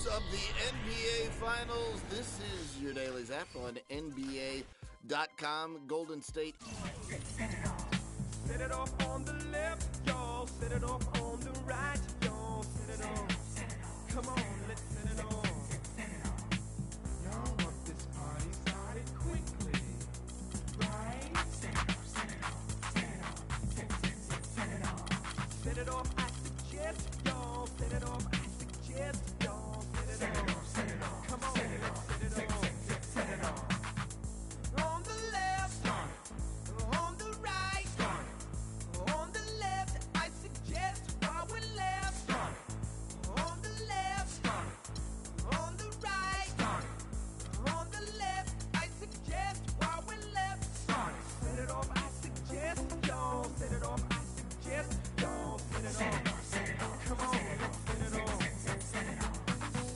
weeks of the NBA Finals. This is your Daily Zap on NBA.com. Golden State. Set it off on the left, y'all. Set it off on the right, y'all. Set it off. Come on, let's set it off. Y'all want this party started quickly, right? Set it off, set it off, set it off, set it off. Set it off, I suggest, y'all. Set it off, I suggest, y'all. Set it off, set it off. Come on, set it off, set it off, set it off. On the left, on the right, on the left, I suggest while we're left. On the left, on the right, on the left, I suggest while we're left. Set it off, I suggest, y'all. Set it off, I suggest, y'all. Set it off, set it off. Come on, let's set it off.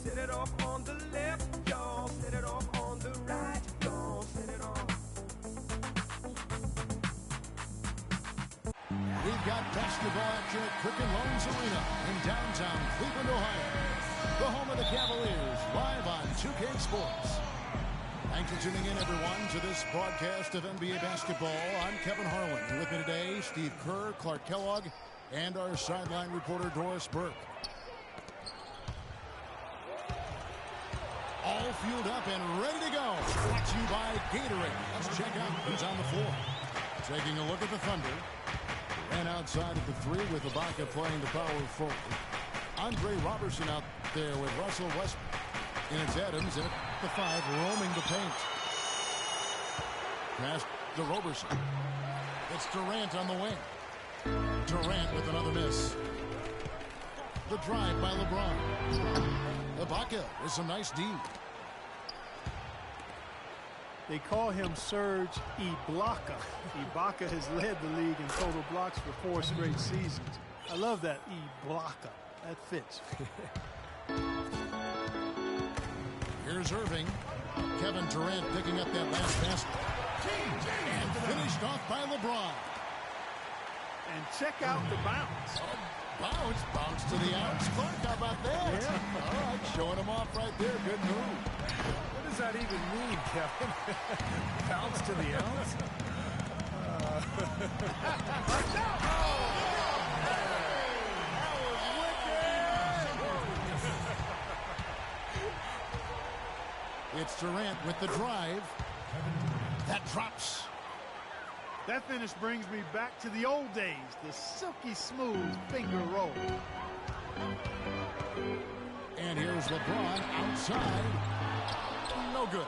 Set it off on the left, y'all. Set it off on the right, y'all. Set it off. We've got basketball action at Quicken Loans Arena in downtown Cleveland, Ohio. The home of the Cavaliers, live on 2K Sports. Thanks for tuning in, everyone, to this broadcast of NBA basketball. I'm Kevin Harlan. And with me today, Steve Kerr, Clark Kellogg, and our sideline reporter, Doris Burke. All fueled up and ready to go. Brought to you by Gatorade. Let's check out who's on the floor. Taking a look at the Thunder. And outside of the three with Ibaka playing the power forward. Andre Robertson out there with Russell Westbrook. And it's Adams at the 5 roaming the paint. Pass to Robertson. It's Durant on the wing. Durant with another miss. The drive by LeBron. Ibaka with some nice D. They call him Serge Ibaka. Ibaka has led the league in total blocks for 4 straight seasons. I love that Ibaka. That fits. Here's Irving. Kevin Durant picking up that last basket. And finished off by LeBron. And check out the bounce. Bounce to the ounce. Clark, how about that? Yeah. All right, showing him off right there. Good move. What does that even mean, Kevin? Bounce to the ounce? That was wicked! It's Durant with the drive. That drops. That finish brings me back to the old days, the silky smooth finger roll. And here's LeBron outside. No good.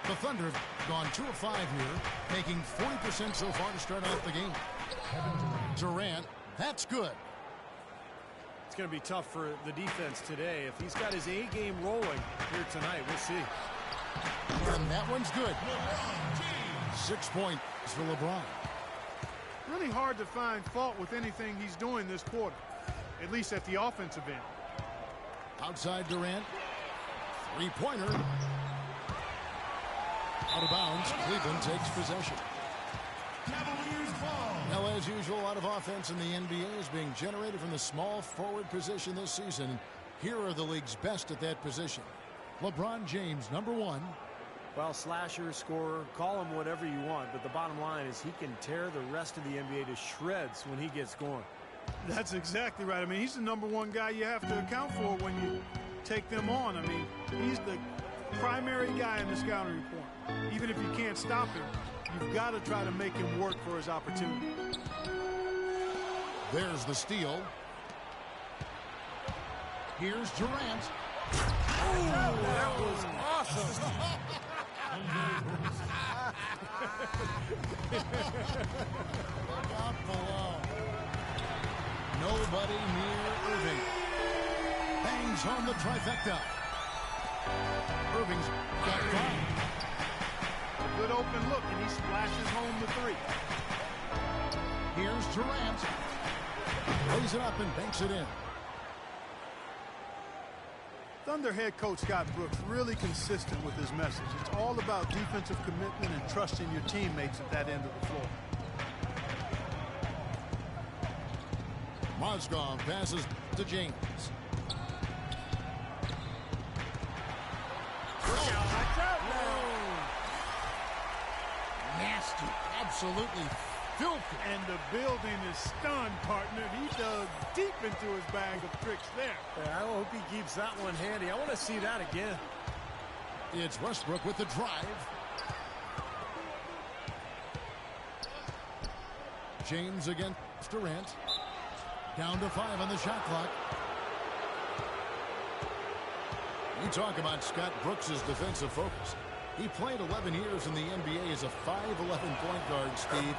The Thunder have gone 2 of 5 here, making 40% so far to start off the game. Durant, that's good. It's going to be tough for the defense today. If he's got his A game rolling here tonight, we'll see. And that one's good. 6 points for LeBron. Really hard to find fault with anything he's doing this quarter, at least at the offensive end. Outside Durant. Three-pointer. Out of bounds. Cleveland takes possession. Cavaliers ball. Now, as usual, a lot of offense in the NBA is being generated from the small forward position this season. Here are the league's best at that position. LeBron James, number 1. Well, slasher, scorer, call him whatever you want, but the bottom line is he can tear the rest of the NBA to shreds when he gets going. That's exactly right. I mean, he's the number 1 guy you have to account for when you take them on. I mean, he's the primary guy in the scouting report. Even if you can't stop him, you've got to try to make him work for his opportunity. There's the steal. Here's Durant. Oh, that was awesome. Look out below. Nobody near Irving. Bangs home the trifecta. Irving's got 5. A good open look, and he splashes home the 3. Here's Durant. Lays it up and banks it in. Thunder head coach Scott Brooks really consistent with his message. It's all about defensive commitment and trusting your teammates at that end of the floor. Mozgov passes to James. absolutely filthy. And the building is stunned, partner. He dug deep into his bag of tricks there. Yeah, I hope he keeps that one handy. I want to see that again. It's Westbrook with the drive. James against Durant. Down to 5 on the shot clock. You talk about Scott Brooks' defensive focus. He played 11 years in the NBA as a 5'11" point guard, Steve.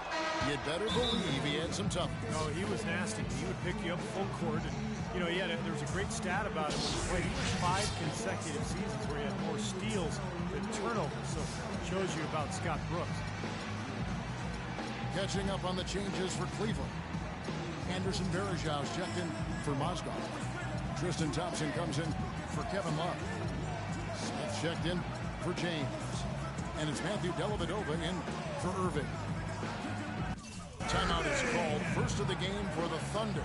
You'd better believe he had some toughness. Oh, he was nasty. He would pick you up full court. And, you know, there was a great stat about him when he played. He was 5 consecutive seasons where he had more steals than turnovers. So it shows you about Scott Brooks. Catching up on the changes for Cleveland. Anderson Varejau's checked in for Mozgov. Tristan Thompson comes in for Kevin Love. Smith checked in for James. And it's Matthew Dellavedova in for Irving. Timeout is called. First of the game for the Thunder.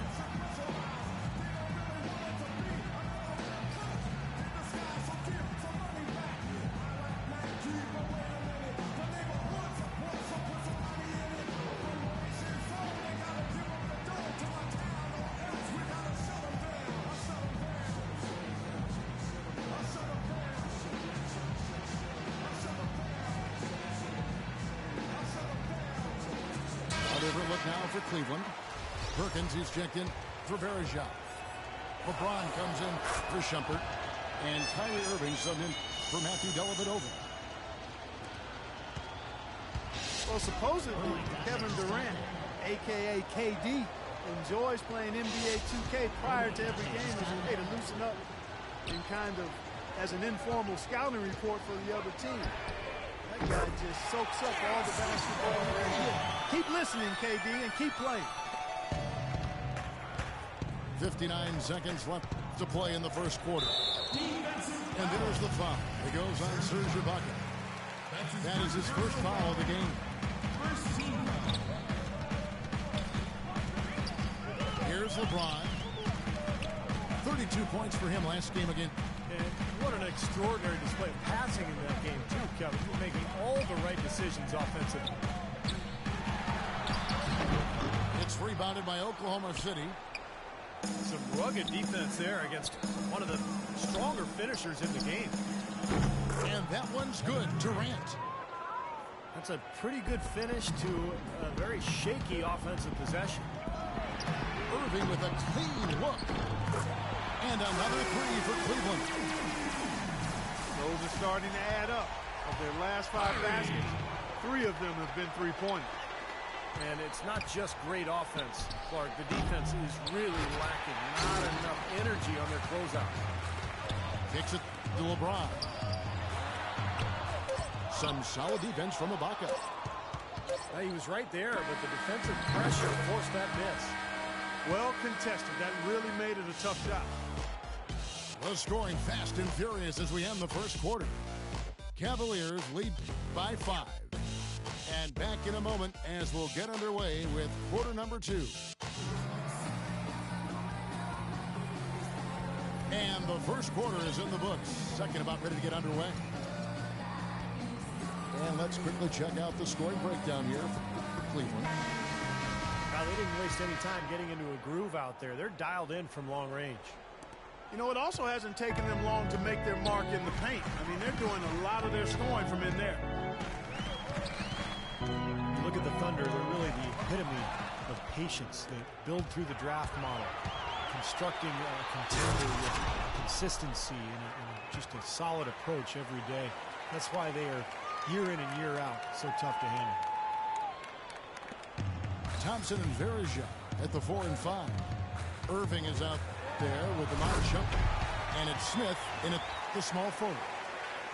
Overlook now for Cleveland. Perkins, he's checked in for Varejao. LeBron comes in for Shumpert. And Kyrie Irving subbed in for Matthew Dellavedova. Well, supposedly, Kevin Durant, a.k.a. KD, enjoys playing NBA 2K prior to every game as a way to loosen up and kind of as an informal scouting report for the other team. That guy just soaks up all the basketball there is. Keep listening, KD, and keep playing. 59 seconds left to play in the first quarter. And there's the foul. It goes on Serge Ibaka. That is his first foul of the game. Here's LeBron. 32 points for him last game again. And what an extraordinary display of passing in that game, too, Kevin. He's making all the right decisions offensively. It's rebounded by Oklahoma City. Some rugged defense there against one of the stronger finishers in the game. And that one's good. Durant. That's a pretty good finish to a very shaky offensive possession. Irving with a clean look. And another three for Cleveland. Those are starting to add up. Of their last 5 baskets, 3 of them have been three-pointers. And it's not just great offense, Clark. The defense is really lacking. Not enough energy on their closeout. Kicks it to LeBron. Some solid defense from Ibaka. He was right there, but the defensive pressure forced that miss. Well contested. That really made it a tough shot. Well, scoring fast and furious as we end the first quarter. Cavaliers lead by 5. And back in a moment as we'll get underway with quarter number 2. And the first quarter is in the books. Second about ready to get underway. And let's quickly check out the scoring breakdown here for Cleveland. Now, they didn't waste any time getting into a groove out there. They're dialed in from long range. You know, it also hasn't taken them long to make their mark in the paint. I mean, they're doing a lot of their scoring from in there. You look at the Thunder, they're really the epitome of patience. They build through the draft model, constructing a contender with consistency and just a solid approach every day. That's why they are year in and year out so tough to handle. Thompson and Varejao at the 4 and 5. Irving is out there with the matchup, and it's Smith in at the small forward.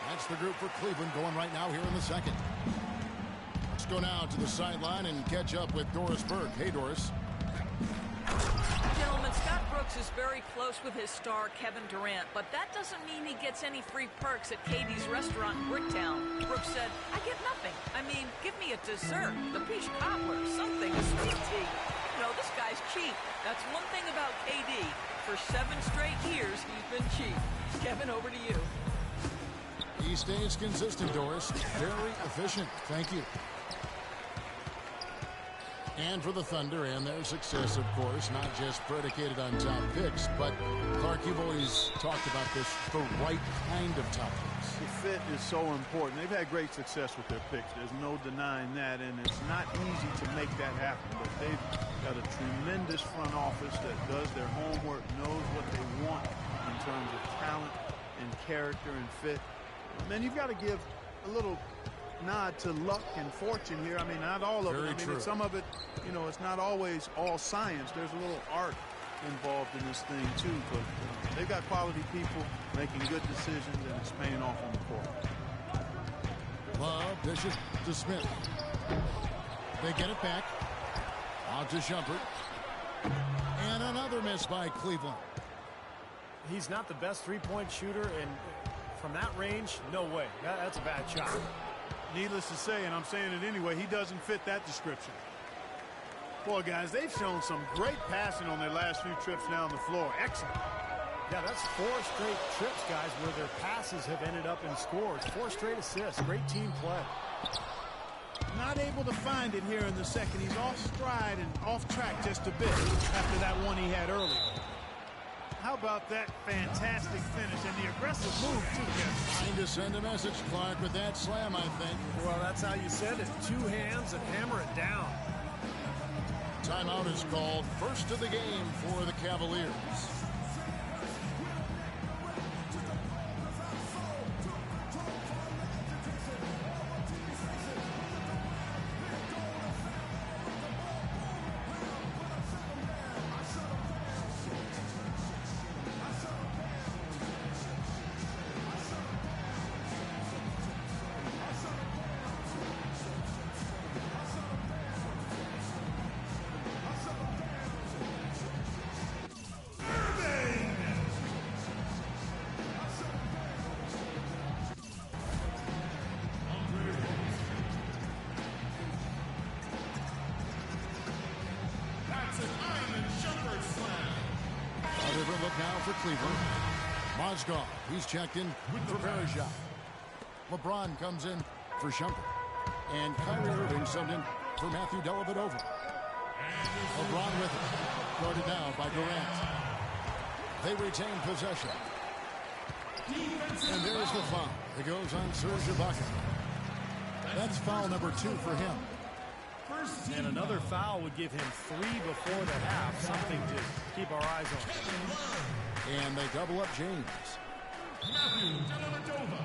That's the group for Cleveland going right now here in the second. Let's go now to the sideline and catch up with Doris Burke. Hey, Doris. Gentlemen, Scott Brooks is very close with his star, Kevin Durant, but that doesn't mean he gets any free perks at Katie's restaurant in Bricktown. Brooks said, I get nothing. I mean, give me a dessert, the peach cobbler, something, a sweet tea. You know, this guy's cheap. That's one thing about KD. For 7 straight years, he's been cheap. Kevin, over to you. He stays consistent, Doris. Very efficient. Thank you. And for the Thunder and their success, of course, not just predicated on top picks, but, Clark, you've always talked about this, the right kind of top picks. The fit is so important. They've had great success with their picks. There's no denying that, and it's not easy to make that happen. But they've got a tremendous front office that does their homework, knows what they want in terms of talent and character and fit. And then you've got to give a little nod to luck and fortune here. I mean, not all of it. I mean, some of it, you know, it's not always all science. There's a little art involved in this thing too. But they've got quality people making good decisions, and it's paying off on the court. Love dishes to Smith. They get it back. Out to Shumpert. And another miss by Cleveland. He's not the best three-point shooter, and from that range, no way. That's a bad shot. Needless to say, and I'm saying it anyway, he doesn't fit that description. Boy, guys, they've shown some great passing on their last few trips down the floor. Excellent. Yeah, that's 4 straight trips, guys, where their passes have ended up in scores. 4 straight assists. Great team play. Not able to find it here in the second. He's off stride and off track just a bit after that one he had earlier. How about that fantastic finish and the aggressive move, too, Kevin? Trying to send a message, Clark, with that slam, I think. Well, that's how you send it. 2 hands and hammer it down. Timeout is called. First of the game for the Cavaliers. Now for Cleveland. Mozgov, he's checked in for Bergeron. LeBron comes in for Shumpert. And Kyrie Irving subbed in for Matthew Dellavedova. LeBron with it. Guarded now by Durant. They retain possession. And there's the foul. It goes on Serge Ibaka. That's foul number 2 for him. And another foul would give him 3 before the half. Something to keep our eyes on. And they double up James. Matthew Dellavedova.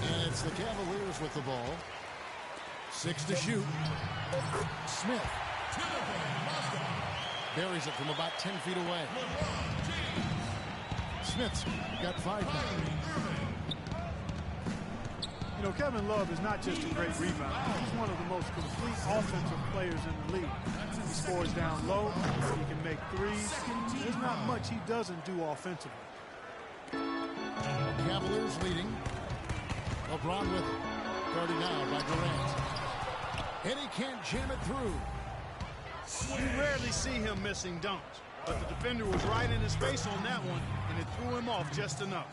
And it's the Cavaliers with the ball. 6 to shoot. Smith buries it from about 10 feet away. Smith's got 5 now. You know, Kevin Love is not just a great rebounder. He's one of the most complete offensive players in the league. He scores down low. He can make threes. There's not much he doesn't do offensively. Cavaliers leading. LeBron with it. Guarded now by Durant. And he can't jam it through. You rarely see him missing dunks, but the defender was right in his face on that one, and it threw him off just enough.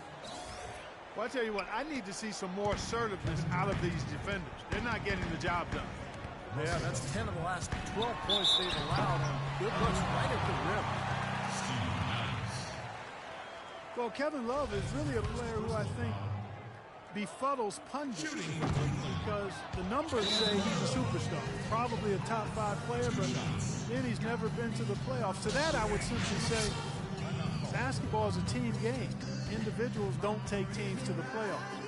Well, I tell you what, I need to see some more assertiveness out of these defenders. They're not getting the job done. Yeah, that's 10 of the last 12 points they've allowed on good looks right at the rim. Well, Kevin Love is really a player who I think befuddles pundits because the numbers say he's a superstar, probably a top 5 player, but then he's never been to the playoffs. To that, I would simply say basketball is a team game. Individuals don't take teams to the playoffs.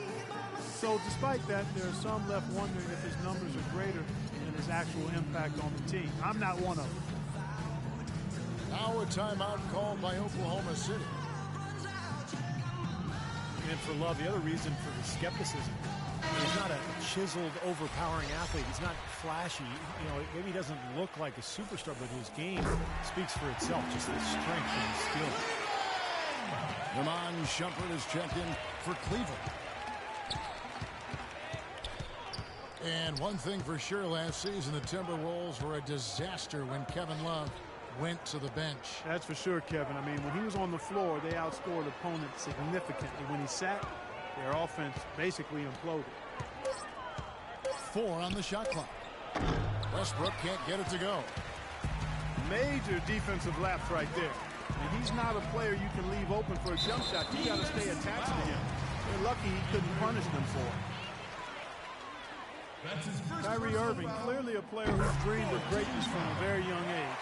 So despite that, there are some left wondering if his numbers are greater than his actual impact on the team. I'm not one of them. Now a timeout called by Oklahoma City. And for Love, the other reason for the skepticism, he's not a chiseled, overpowering athlete. He's not flashy. You know, maybe he doesn't look like a superstar, but his game speaks for itself, just the strength and the skill. Iman Shumpert is checked in for Cleveland. And one thing for sure, last season, the Timberwolves were a disaster when Kevin Love went to the bench. That's for sure, Kevin. I mean, when he was on the floor, they outscored opponents significantly. When he sat, their offense basically imploded. 4 on the shot clock. Westbrook can't get it to go. Major defensive lapse right there. And he's not a player you can leave open for a jump shot. You got to stay attached to him. They're lucky he couldn't punish them for it. Kyrie Irving, clearly a player who's dreamed of greatness from a very young age.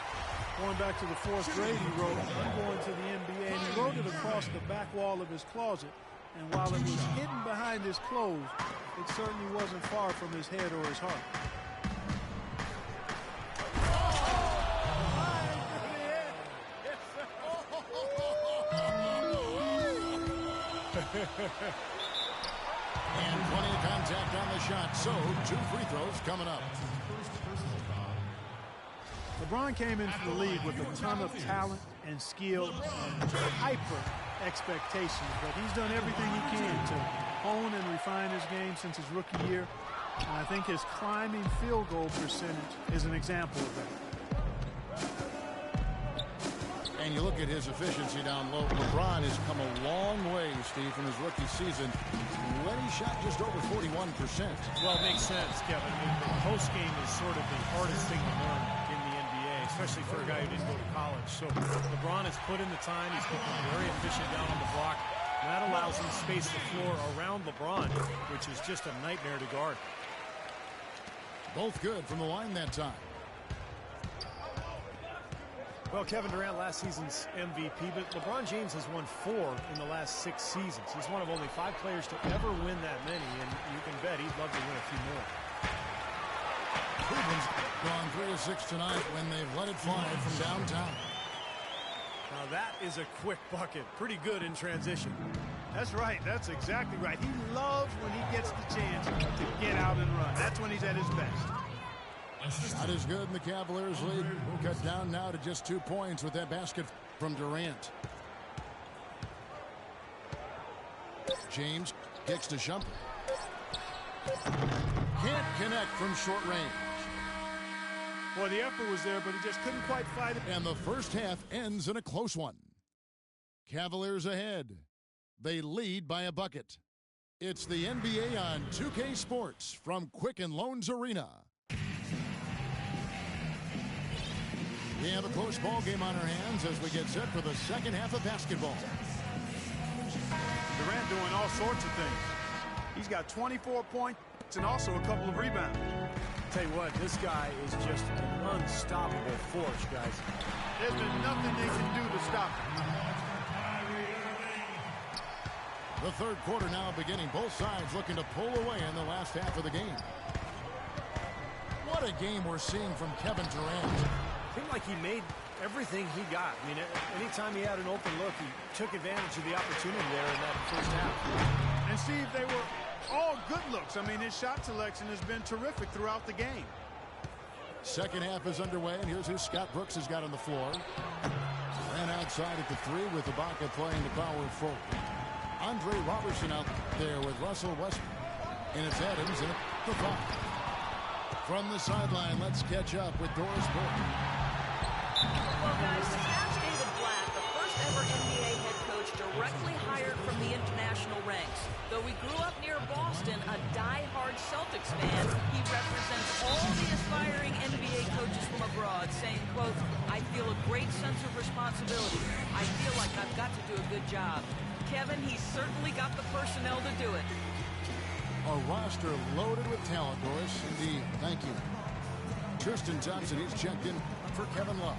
Going back to the 4th grade, he wrote, "I'm going to the NBA," and he wrote it across the back wall of his closet. And while it was hidden behind his clothes, it certainly wasn't far from his head or his heart. And plenty of contact on the shot, so 2 free throws coming up. LeBron came into the league with a ton of talent and skill and hyper expectations, but he's done everything he can to hone and refine his game since his rookie year, and I think his climbing field goal percentage is an example of that. And you look at his efficiency down low. LeBron has come a long way, Steve, from his rookie season when he shot just over 41%. Well, it makes sense, Kevin. I mean, the post game is sort of the hardest thing to learn in the NBA, especially for a guy who didn't go to college. So LeBron has put in the time. He's become very efficient down on the block. And that allows him to space the floor around LeBron, which is just a nightmare to guard. Both good from the line that time. Well, Kevin Durant, last season's MVP, but LeBron James has won 4 in the last 6 seasons. He's one of only 5 players to ever win that many, and you can bet he'd love to win a few more. Cleveland's gone 3 of 6 tonight when they've let it fly from downtown. Now that is a quick bucket. Pretty good in transition. That's right. That's exactly right. He loves when he gets the chance to get out and run. That's when he's at his best. Not as good in the Cavaliers lead. Cut down now to just 2 points with that basket from Durant. James kicks to Shumpert. Can't connect from short range. Well, the effort was there, but he just couldn't quite fight it. And the first half ends in a close one. Cavaliers ahead. They lead by a bucket. It's the NBA on 2K Sports from Quicken Loans Arena. We have a close ball game on our hands as we get set for the second half of basketball. Durant doing all sorts of things. He's got 24 points and also a couple of rebounds. Tell you what, this guy is just an unstoppable force, guys. There's been nothing they can do to stop him. The third quarter now beginning. Both sides looking to pull away in the last half of the game. What a game we're seeing from Kevin Durant. Seemed like he made everything he got. I mean, anytime he had an open look, he took advantage of the opportunity there in that first half. And Steve, they were all good looks. I mean, his shot selection has been terrific throughout the game. Second half is underway, and here's who Scott Brooks has got on the floor. Ran outside at the 3 with Ibaka playing the power forward. Andre Robertson out there with Russell Westbrook. And it's Adams in the 5. From the sideline, let's catch up with Doris Burke. Well, guys, to catch David Blatt, the first ever NBA head coach directly hired from the international ranks. Though he grew up near Boston, a die-hard Celtics fan, he represents all the aspiring NBA coaches from abroad, saying, quote, "I feel a great sense of responsibility. I feel like I've got to do a good job." Kevin, he's certainly got the personnel to do it. A roster loaded with talent, Doris. Indeed. Thank you. Tristan Thompson, he's checked in for Kevin Love.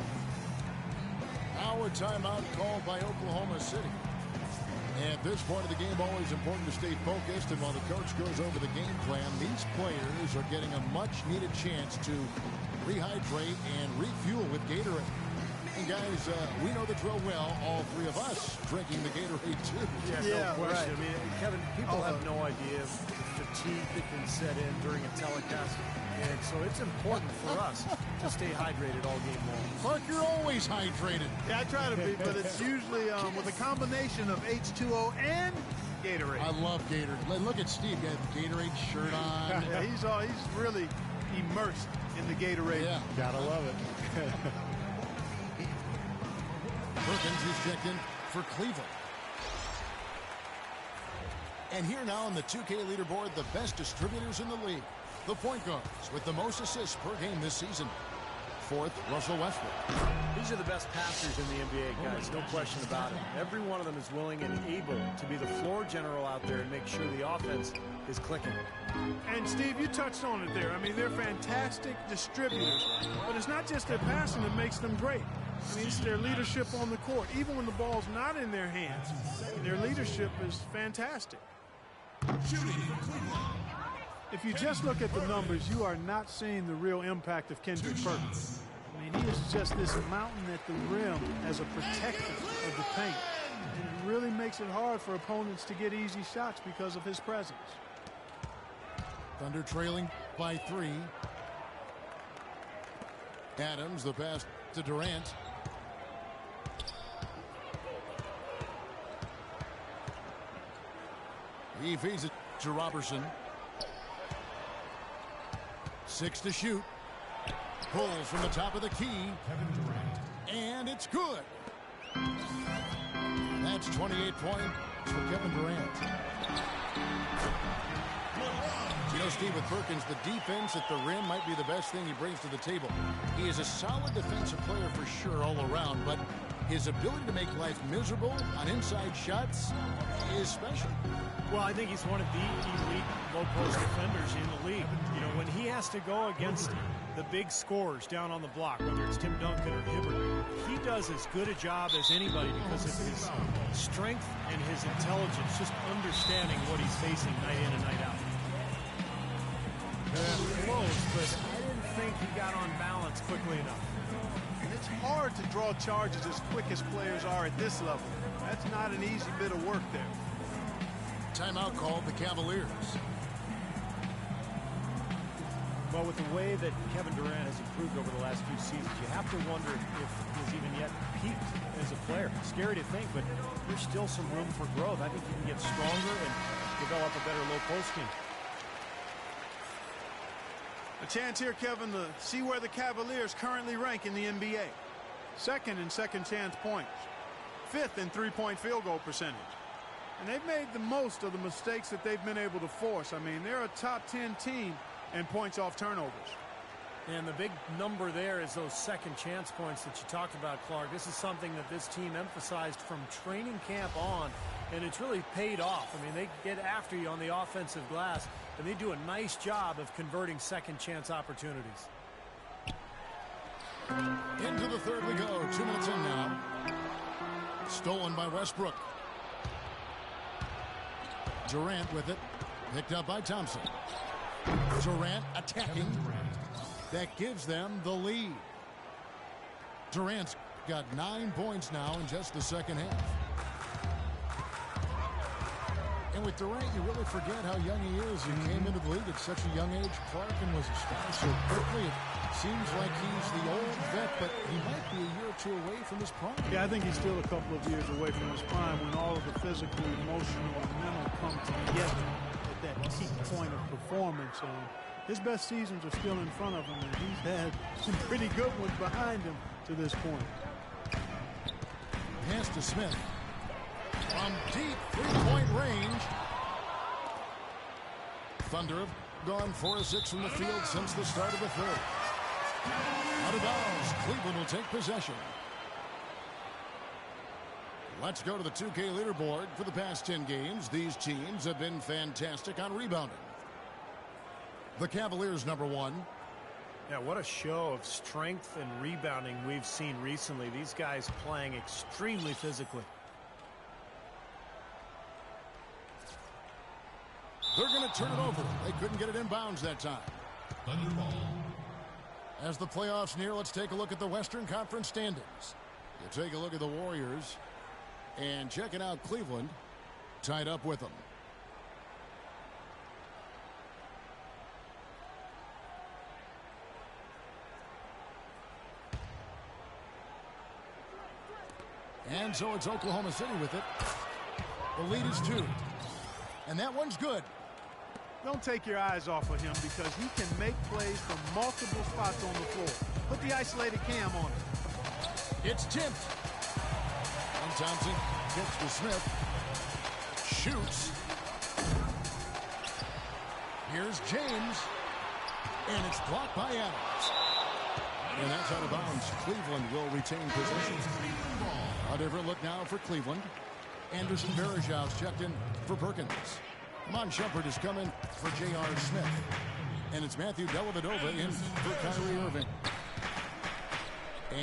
Now a timeout called by Oklahoma City. At this point of the game, always important to stay focused, and while the coach goes over the game plan, these players are getting a much-needed chance to rehydrate and refuel with Gatorade. And guys, we know the drill well, all 3 of us drinking the Gatorade too. Yeah, no question. Right. I mean, Kevin, people have no idea of the fatigue that can set in during a telecast. And so it's important for us to stay hydrated all game long. Mark, you're always hydrated. Yeah, I try to be, but it's usually with a combination of H2O and Gatorade. I love Gatorade. Look at Steve. He has the Gatorade shirt on. Yeah, he's really immersed in the Gatorade. Yeah. Gotta love it. Perkins is checked in for Cleveland. And here now on the 2K leaderboard, the best distributors in the league. The point guards with the most assists per game this season. Fourth, Russell Westbrook. These are the best passers in the NBA, guys, no question about it. Every one of them is willing and able to be the floor general out there and make sure the offense is clicking. And Steve, you touched on it there. I mean, they're fantastic distributors, but it's not just their passing that makes them great. I mean, it's their leadership on the court. Even when the ball's not in their hands, their leadership is fantastic. If you just look at the numbers, you are not seeing the real impact of Kendrick Perkins. I mean, he is just this mountain at the rim as a protector of the paint. And it really makes it hard for opponents to get easy shots because of his presence. Thunder trailing by 3. Adams, the pass to Durant. He feeds it to Robertson. 6 to shoot. Pulls from the top of the key. Kevin Durant. And it's good. That's 28 points for Kevin Durant. You know, Steve, with Perkins, the defense at the rim might be the best thing he brings to the table. He is a solid defensive player for sure all around, but his ability to make life miserable on inside shots is special. Well, I think he's one of the elite low-post defenders in the league. You know, when he has to go against the big scorers down on the block, whether it's Tim Duncan or Hibbert, he does as good a job as anybody because of his strength and his intelligence, just understanding what he's facing night in and night out. Close, but I didn't think he got on balance quickly enough. And it's hard to draw charges as quick as players are at this level. That's not an easy bit of work there. Timeout called the Cavaliers. Well, with the way that Kevin Durant has improved over the last few seasons, you have to wonder if he's even yet peaked as a player. Scary to think, but there's still some room for growth. I think he can get stronger and develop a better low post game. A chance here, Kevin, to see where the Cavaliers currently rank in the NBA. Second in second chance points. Fifth in three-point field goal percentage. And they've made the most of the mistakes that they've been able to force. I mean, they're a top 10 team in points off turnovers. And the big number there is those second chance points that you talked about, Clark. This is something that this team emphasized from training camp on, and it's really paid off. I mean, they get after you on the offensive glass, and they do a nice job of converting second chance opportunities. Into the third we go. 2 minutes in now. Stolen by Westbrook. Durant with it. Picked up by Thompson. Durant attacking. That gives them the lead. Durant's got 9 points now in just the second half. And with Durant, you really forget how young he is. He came into the league at such a young age. Clark and was a star so quickly. It seems like he's the old vet, but he might be a year or two away from his prime. Yeah, I think he's still a couple of years away from his prime when all of the physical, emotional, and mental come together at that peak point of performance. His best seasons are still in front of him, and he's had some pretty good ones behind him to this point. Pass to Smith. From deep three-point range. Thunder have gone 4 of 6 from the field since the start of the third. Out of bounds. Cleveland will take possession. Let's go to the 2K leaderboard. For the past 10 games, these teams have been fantastic on rebounding. The Cavaliers, number 1. Yeah, what a show of strength and rebounding we've seen recently. These guys playing extremely physically. They're going to turn it over. They couldn't get it in bounds that time. Thunderball. As the playoffs near, let's take a look at the Western Conference standings. You take a look at the Warriors and checking out Cleveland tied up with them. And so it's Oklahoma City with it. The lead is 2. And that one's good. Don't take your eyes off of him because he can make plays from multiple spots on the floor. Put the isolated cam on him. It's tipped. And Thompson kicks to Smith. Shoots. Here's James. And it's blocked by Adams. And that's out of bounds. Cleveland will retain possession. A different look now for Cleveland. Anderson Varejau's checked in for Perkins. Amon Shumpert is coming for J.R. Smith. And it's Matthew Dellavedova in for Kyrie Irving.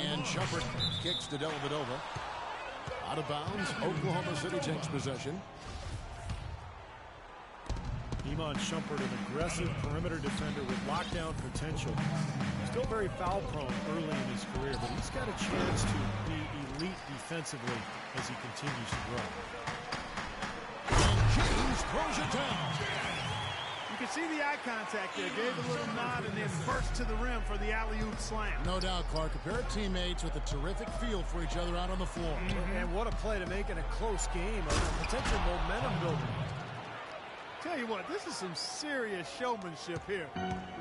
And Shumpert kicks to Dellavedova. Out of bounds. Oklahoma City takes possession. Amon Shumpert, an aggressive perimeter defender with lockdown potential. Still very foul prone early in his career, but he's got a chance to be elite defensively as he continues to grow. And James throws it down. You can see the eye contact there. Gave a little nod and then burst to the rim for the alley-oop slam. No doubt, Clark. A pair of teammates with a terrific feel for each other out on the floor. And what a play to make in a close game, a potential momentum builder. Tell you what, this is some serious showmanship here.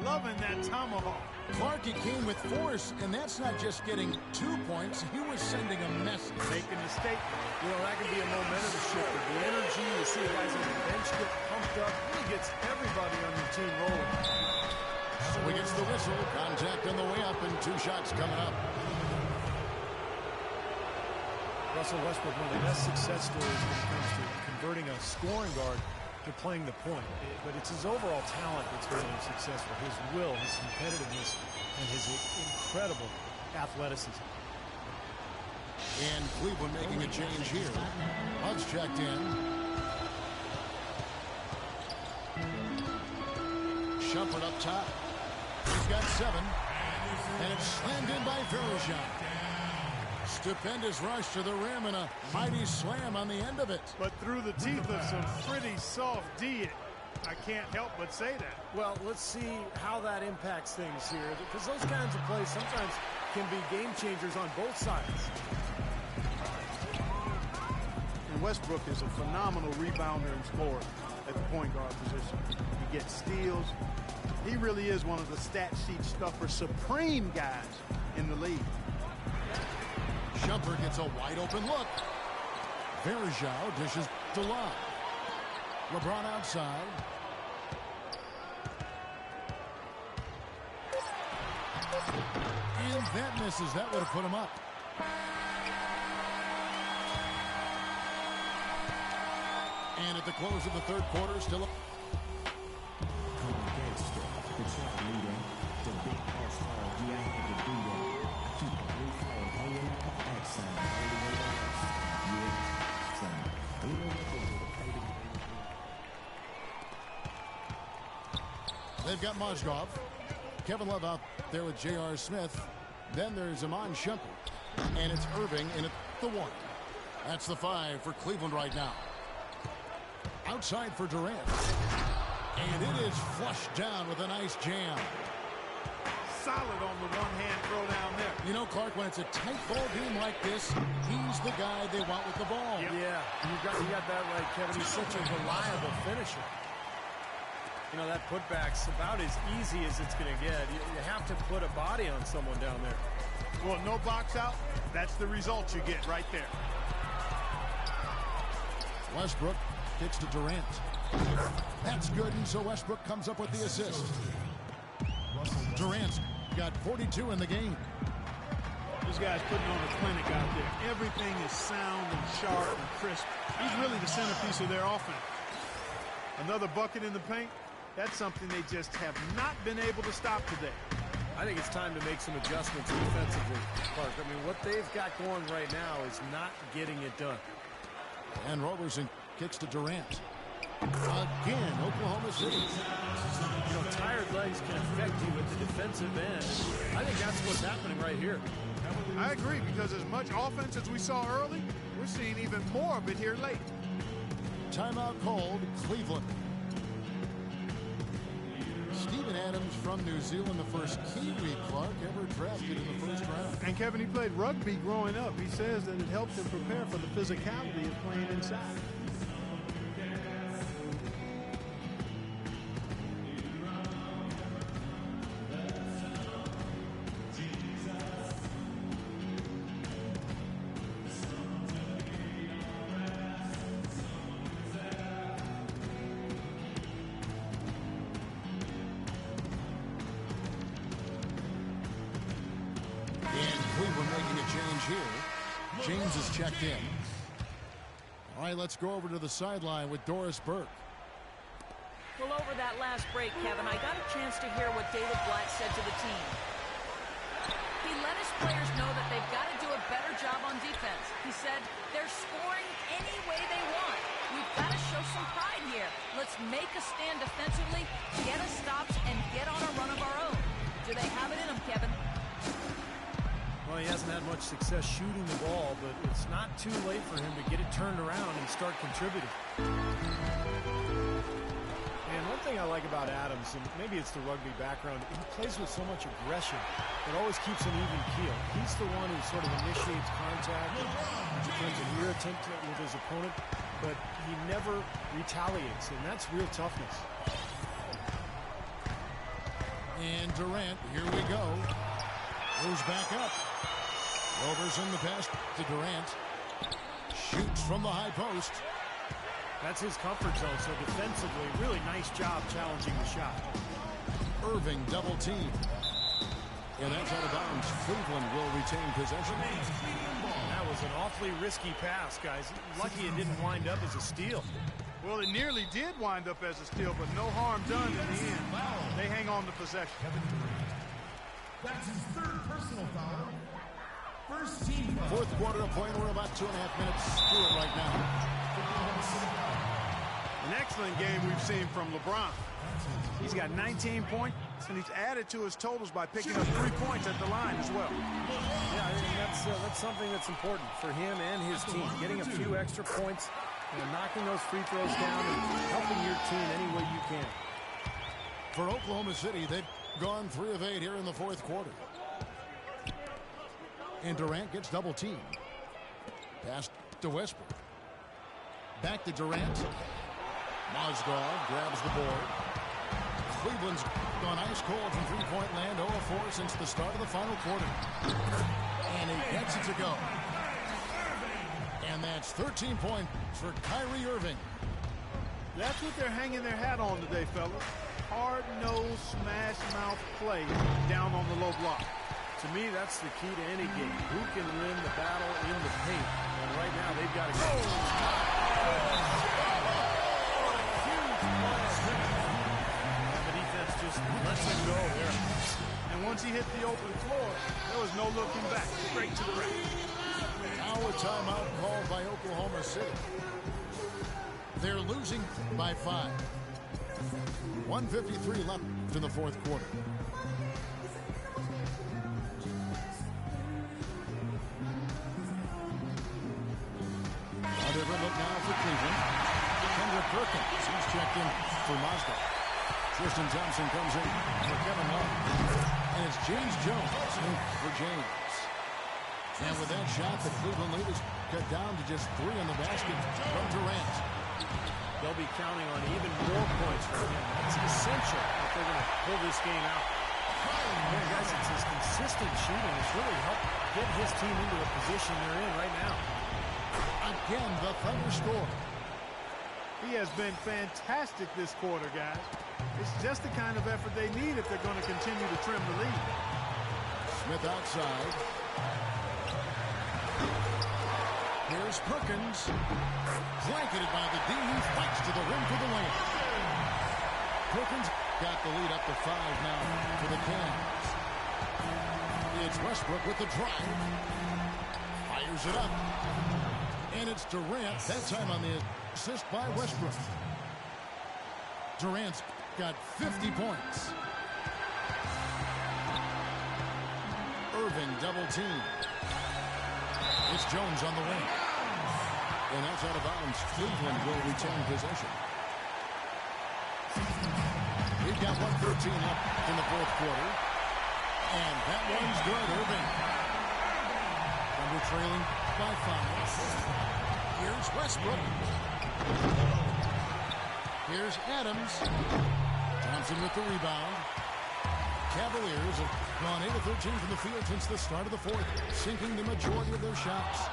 Loving that tomahawk. Clark, he came with force, and that's not just getting 2 points. He was sending a message. Making a statement. You know, that can be a momentum shifter. The energy, you see guys on the bench get pumped up. Really gets everybody on your team rolling. So he gets the whistle. Contact on the way up, and 2 shots coming up. Russell Westbrook, one of the best success stories when it comes to converting a scoring guard to playing the point. But it's his overall talent that's made him successful. His will, his competitiveness, and his incredible athleticism. And Cleveland making a change here. Bud's checked in. Shumpert up top. He's got 7. And it's slammed in by Varejau. Stupendous rush to the rim and a mighty slam on the end of it. But through the teeth of some pretty soft D. I can't help but say that. Well, let's see how that impacts things here, because those kinds of plays sometimes can be game changers on both sides. And Westbrook is a phenomenal rebounder and scorer at the point guard position. He gets steals. He really is one of the stat sheet stuffer supreme guys in the league. Shumpert gets a wide open look. Varejau dishes to Love. LeBron outside. And that misses. That would have put him up. And at the close of the 3rd quarter, still up. They've got Mozgov. Kevin Love out there with J.R. Smith. Then there's Amon Shumpert. And it's Irving in at the 1. That's the 5 for Cleveland right now. Outside for Durant. And it is flushed down with a nice jam. Solid on the one-hand throw down there. You know, Clark, when it's a tight ball game like this, he's the guy they want with the ball. Yep. Yeah, you got that right, Kevin. He's such a reliable finisher. You know, that putback's about as easy as it's going to get. You have to put a body on someone down there. Well, no box out. That's the result you get right there. Westbrook kicks to Durant. That's good, and so Westbrook comes up with the assist. Durant's got 42 in the game. This guy's putting on a clinic out there. Everything is sound and sharp and crisp. He's really the centerpiece of their offense. Another bucket in the paint. That's something they just have not been able to stop today. I think it's time to make some adjustments defensively, Clark. I mean, what they've got going right now is not getting it done. And Roberson kicks to Durant. Again, Oklahoma City. You know, tired legs can affect you at the defensive end. I think that's what's happening right here. I agree, because as much offense as we saw early, we're seeing even more of it here late. Timeout called, Cleveland. Steven Adams from New Zealand, the first Kiwi, Clark, ever drafted in the first round. And Kevin, he played rugby growing up. He says that it helped him prepare for the physicality of playing inside. James is checked in. All right, let's go over to the sideline with Doris Burke. Well, over that last break, Kevin, I got a chance to hear what David Blatt said to the team. He let his players know that they've got to do a better job on defense. He said they're scoring any way they want. We've got to show some pride here. Let's make a stand defensively, get us stops, and get on a run of our own. Do they have it in them, Kevin? Well, he hasn't had much success shooting the ball, but it's not too late for him to get it turned around and start contributing. And one thing I like about Adams, and maybe it's the rugby background, he plays with so much aggression. It always keeps an even keel. He's the one who sort of initiates contact and becomes an irritant with his opponent, but he never retaliates, and that's real toughness. And Durant, here we go. Goes back up. Rovers in the pass to Durant. Shoots from the high post. That's his comfort zone, so defensively, really nice job challenging the shot. Irving double team. And that's out of bounds. Cleveland will retain possession. That was an awfully risky pass, guys. Lucky it didn't wind up as a steal. Well, it nearly did wind up as a steal, but no harm done in the end. They hang on to possession. That's his third personal foul. First team foul. Fourth quarter of play, and we're about 2.5 minutes through it right now. An excellent game we've seen from LeBron. He's got 19 points, and he's added to his totals by picking up 3 points at the line as well. Yeah, I mean, that's something that's important for him and his team. Getting a few extra points, knocking those free throws down, and helping your team any way you can. For Oklahoma City, they've gone 3 of 8 here in the fourth quarter. And Durant gets double teamed. Pass to Westbrook. Back to Durant. Mozgov grabs the board. Cleveland's gone ice cold from three-point land, 0 of 4 since the start of the final quarter. And he gets it to go. And that's 13 points for Kyrie Irving. That's what they're hanging their hat on today, fellas. Hard-nosed, smash-mouth play down on the low block. To me, that's the key to any game. Who can win the battle in the paint? And right now, they've got to go. The defense just lets it go there. And once he hit the open floor, there was no looking back. Straight to the rack. Now a timeout called by Oklahoma City. They're losing by 5. 1:53 left in the fourth quarter. A different look now for Cleveland. Kendrick Perkins, he's checked in for Moscow. Tristan Thompson comes in for Kevin Love. And it's James Jones in for James. And with that shot, the Cleveland lead is cut down to just 3 in the basket from Durant. They'll be counting on even more points from him. That's essential if they're going to pull this game out. Yeah, guys, it's his consistent shooting has really helped get his team into the position they're in right now. Again, the Thunder score. He has been fantastic this quarter, guys. It's just the kind of effort they need if they're going to continue to trim the lead. Smith outside. Here's Perkins. Blanketed by the D. He fights to the rim for the win. Perkins got the lead up to 5 now for the Cavs. It's Westbrook with the drive. Fires it up. And it's Durant, that time on the assist by Westbrook. Durant's got 50 points. Irving double team. It's Jones on the wing. And that's out of bounds. Cleveland will retain possession. We've got 1:13 left in the fourth quarter. And that one's good, Irving. And we're trailing by 5. Here's Westbrook. Here's Adams. Thompson with the rebound. Cavaliers have gone 8 of 13 from the field since the start of the fourth, sinking the majority of their shots.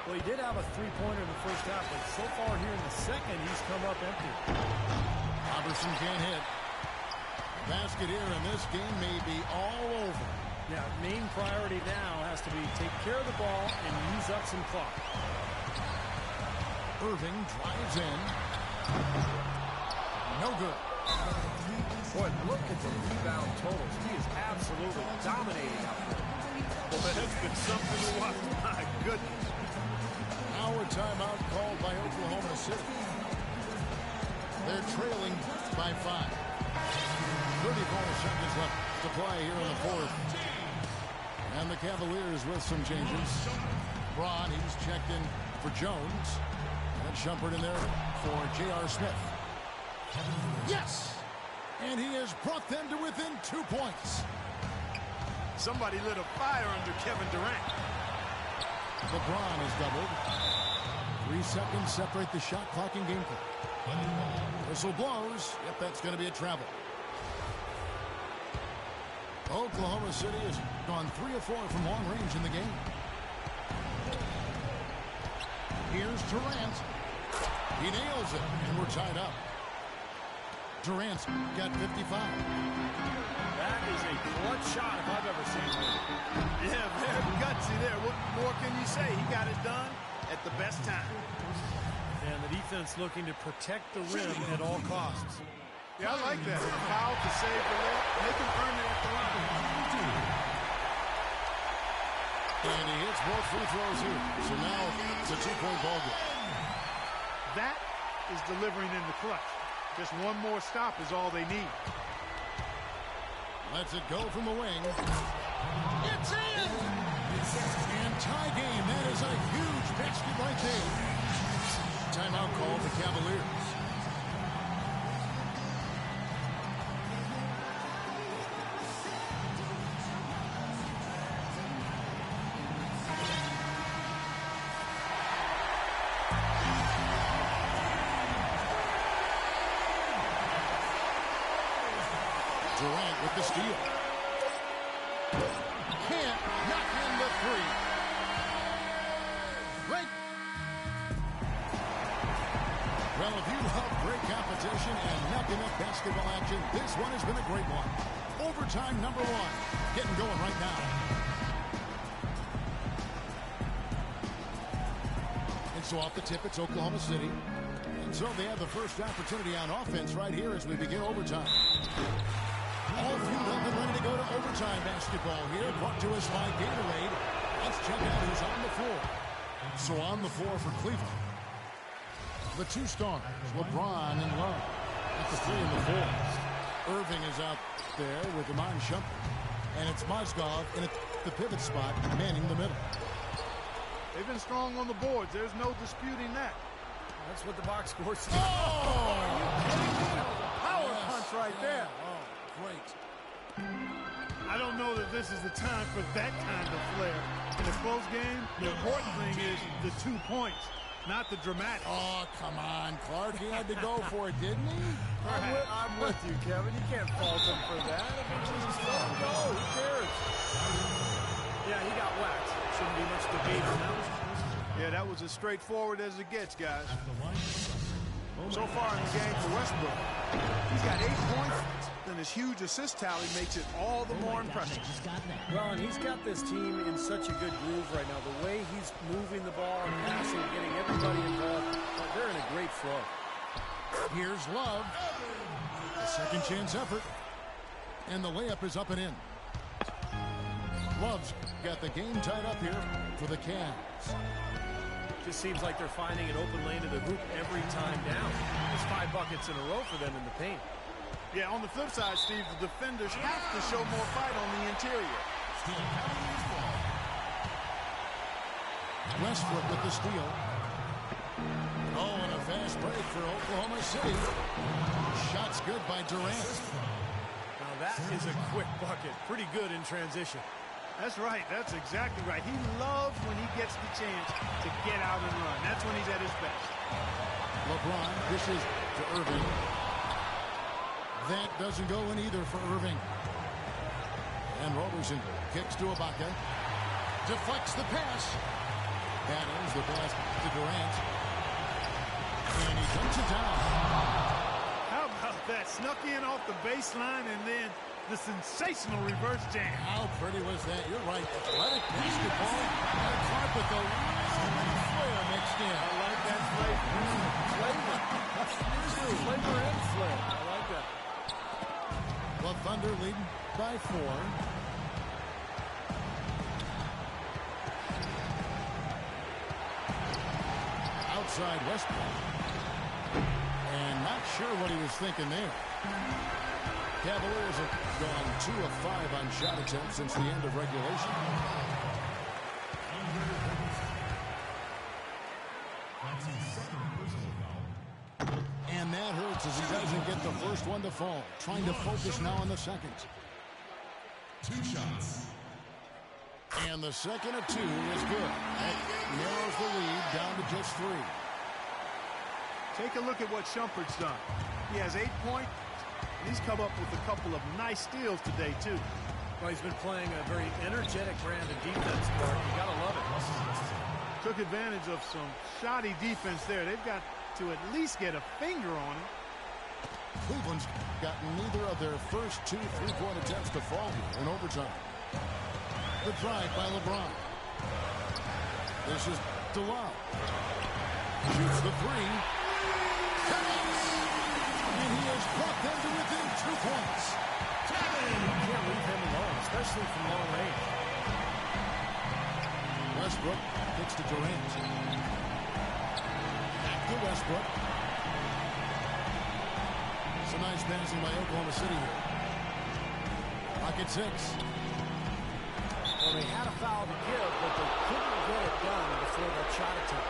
Well, he did have a three-pointer in the first half, but so far here in the second, he's come up empty. Robertson can't hit. Basket here, and this game may be all over Yeah, main priority now has to be take care of the ball and use up some clock. Irving drives in. No good. Boy, look at the rebound totals. He is absolutely dominating out there. Well, that's been something to watch. My goodness. Now a timeout called by Oklahoma City. They're trailing by 5. 34 seconds left to play here in the fourth. And the Cavaliers with some changes. Braun, he's checked in for Jones. And Shumpert in there for J.R. Smith. Yes! And he has brought them to within 2 points. Somebody lit a fire under Kevin Durant. LeBron is doubled. 3 seconds separate the shot clock and game clock. Whistle blows. Yep, that's going to be a travel. Oklahoma City has gone 3 of 4 from long range in the game. Here's Durant. He nails it, and we're tied up. Durant's got 55. That is a clutch shot if I've ever seen one. Yeah, very gutsy there. What more can you say? He got it done at the best time. And the defense looking to protect the rim at all costs. Yeah, I like that. Foul to save the layup. Make him earn it at the line. And he hits both free throws here. So now it's a 2-point ball game. That is delivering in the clutch. Just one more stop is all they need. Lets it go from the wing. It's in! And tie game. That is a huge basket right there. Timeout call for Cavaliers. Durant with the steal. Can't knock in the 3. Great. Well, if you love great competition and knock-and-up basketball action, this one has been a great one. Overtime number 1. Getting going right now. And so off the tip, it's Oklahoma City. And so they have the first opportunity on offense right here as we begin overtime. All fueled up and ready to go to overtime basketball here. Brought to us by Gatorade. Let's check out who's on the floor. So on the floor for Cleveland, the 2 stars, LeBron and Love. At the 3 and the 4. Irving is out there with Iman Shumpert. And it's Mozgov in the pivot spot, manning the middle. They've been strong on the boards. There's no disputing that. That's what the box score says. Oh! Power punch right there. Great. I don't know that this is the time for that kind of flair. In a close game, the important thing is the 2 points, not the dramatic. Oh, come on, Clark. He had to go for it, didn't he? I'm with you, Kevin. You can't fault him for that. I mean, just let him go. Who cares? Yeah, he got whacked. Shouldn't be much debate on that. Yeah, that was as straightforward as it gets, guys. So far in the game for Westbrook, he's got 8 points, and his huge assist tally makes it all the more impressive. Well, and he's got this team in such a good groove right now. The way he's moving the ball and passing, getting everybody involved, they're in a great flow. Here's Love. A second chance effort. And the layup is up and in. Love's got the game tied up here for the Cavs. Just seems like they're finding an open lane to the hoop every time down. There's 5 buckets in a row for them in the paint. Yeah, on the flip side, Steve, the defenders have to show more fight on the interior. Westbrook with the steal. Oh, and a fast break for Oklahoma City. Shots good by Durant. Now that is a quick bucket. Pretty good in transition. That's right. That's exactly right. He loves when he gets the chance to get out and run. That's when he's at his best. LeBron dishes to Irving. That doesn't go in either for Irving. And Roberson kicks to Ibaka. Deflects the pass. That is the pass to Durant. And he dunks it down. How about that? Snuck in off the baseline and then the sensational reverse jam. How pretty was that? You're right. Athletic basketball. On a carpet, though. Flair mixed in. I like that flavor. Flavor and flair. I like that. The Thunder leading by 4. Outside Westbrook. And not sure what he was thinking there. Cavaliers have gone 2 of 5 on shot attempts since the end of regulation. And that hurts as he doesn't get the first one to fall. Trying to focus now on the second. 2 shots. And the second of 2 is good. That narrows the lead down to just 3. Take a look at what Shumpert's done. He has 8 points, and he's come up with a couple of nice steals today, too. Well, he's been playing a very energetic brand of defense, Clark. You got to love it. Took advantage of some shoddy defense there. They've got to at least get a finger on him. Cleveland's got neither of their first 2 3-point attempts to fall here in overtime. The drive by LeBron. This is DeLove. Shoots the 3. And he has brought them to within 2 points. You can't leave him alone, especially from long range. Westbrook kicks to Durant. Back to Westbrook. Some nice passing by Oklahoma City here. Pocket 6. Well, they had a foul to give, but they couldn't get it done before that shot attempt.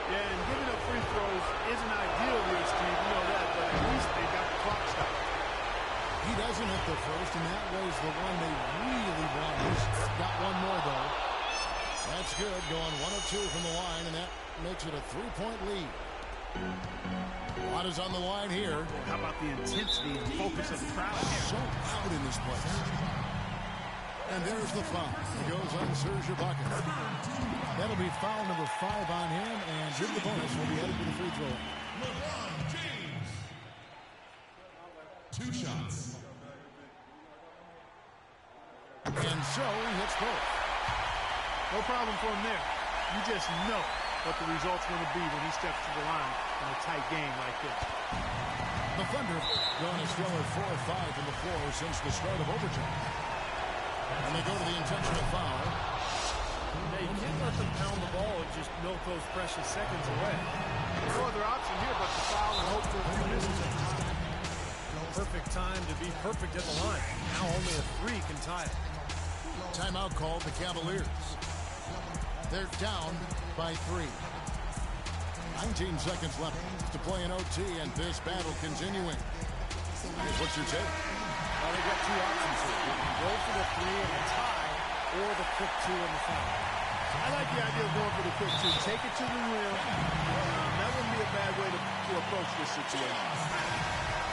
Yeah, and giving up free throws isn't ideal here, Steve. You know that, but at least they got the clock stopped. He doesn't hit the first, and that was the one they really wanted. He's got one more, though. That's good, going 1 of 2 from the line, and that makes it a 3-point lead. A lot is on the line here. How about the intensity and focus of the crowd here? So loud in this place. And there's the foul. It goes on Serge Ibaka. That'll be foul number 5 on him, and Jim the bonus will be headed to the free throw. LeBron James. 2 shots. And so he hits both. No problem for him there. You just know what the result's going to be when he steps to the line in a tight game like this. The Thunder gone a stellar 4 of 5 from the floor since the start of overtime. And they go to the intentional foul. Yeah, you can't let them pound the ball and just milk those precious seconds away. No other option here but to foul and hope for misses at the line. Perfect time to be perfect at the line. Now only a 3 can tie it. Timeout called the Cavaliers. They're down by 3. 19 seconds left to play in OT, and this battle continuing. What's your take? Well, they got 2 options here. You can go for the 3 and a tie, or the quick 2 in the foul. I like the idea of going for the quick 2. Take it to the rim. That wouldn't be a bad way to approach this situation.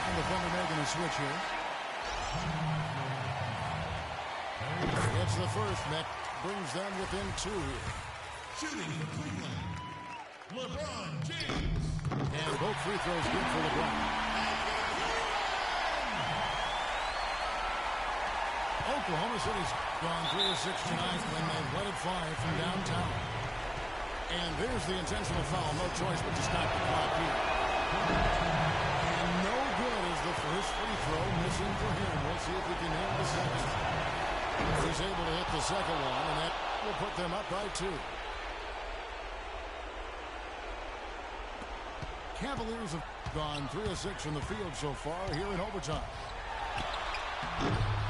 And the Thunder making a switch here. It's the first that brings them within 2 here. Shooting for Cleveland. LeBron James. And both free throws good for LeBron. Oklahoma City's gone 3 of 6 tonight when they've let it fly from downtown. And there's the intentional foul. No choice but to stop the clock here. And no good is the first free throw missing for him. We'll see if he can hit the second. He's able to hit the second one, and that will put them up by 2. Cavaliers have gone 3 of 6 from the field so far here in overtime.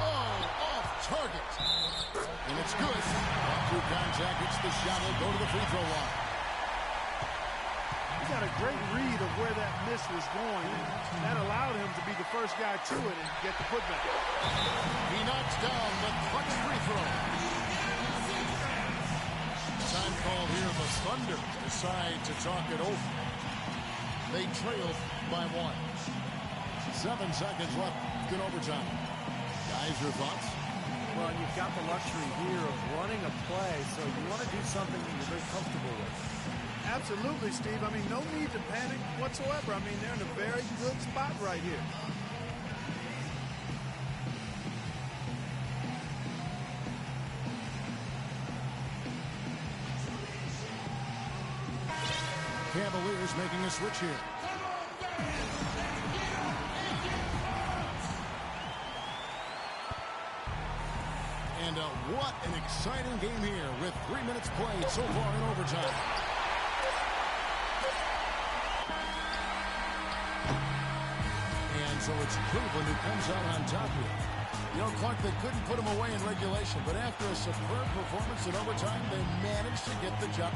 Oh, off target. And it's good. Through contact, it's the shot. He'll go to the free throw line. He got a great read of where that miss was going. That allowed him to be the first guy to it and get the putback. He knocks down the clutch free throw. Time call here. The Thunder decide to talk it over. They trail by 1. 7 seconds left in overtime. Guys, your thoughts? Well, you've got the luxury here of running a play, so you want to do something that you're very comfortable with. Absolutely, Steve. I mean, no need to panic whatsoever. I mean, they're in a very good spot right here. Cavaliers making a switch here. And what an exciting game here with 3 minutes played so far in overtime. And so it's Cleveland who comes out on top here. You know, Clark, they couldn't put him away in regulation, but after a superb performance in overtime, they managed to get the job.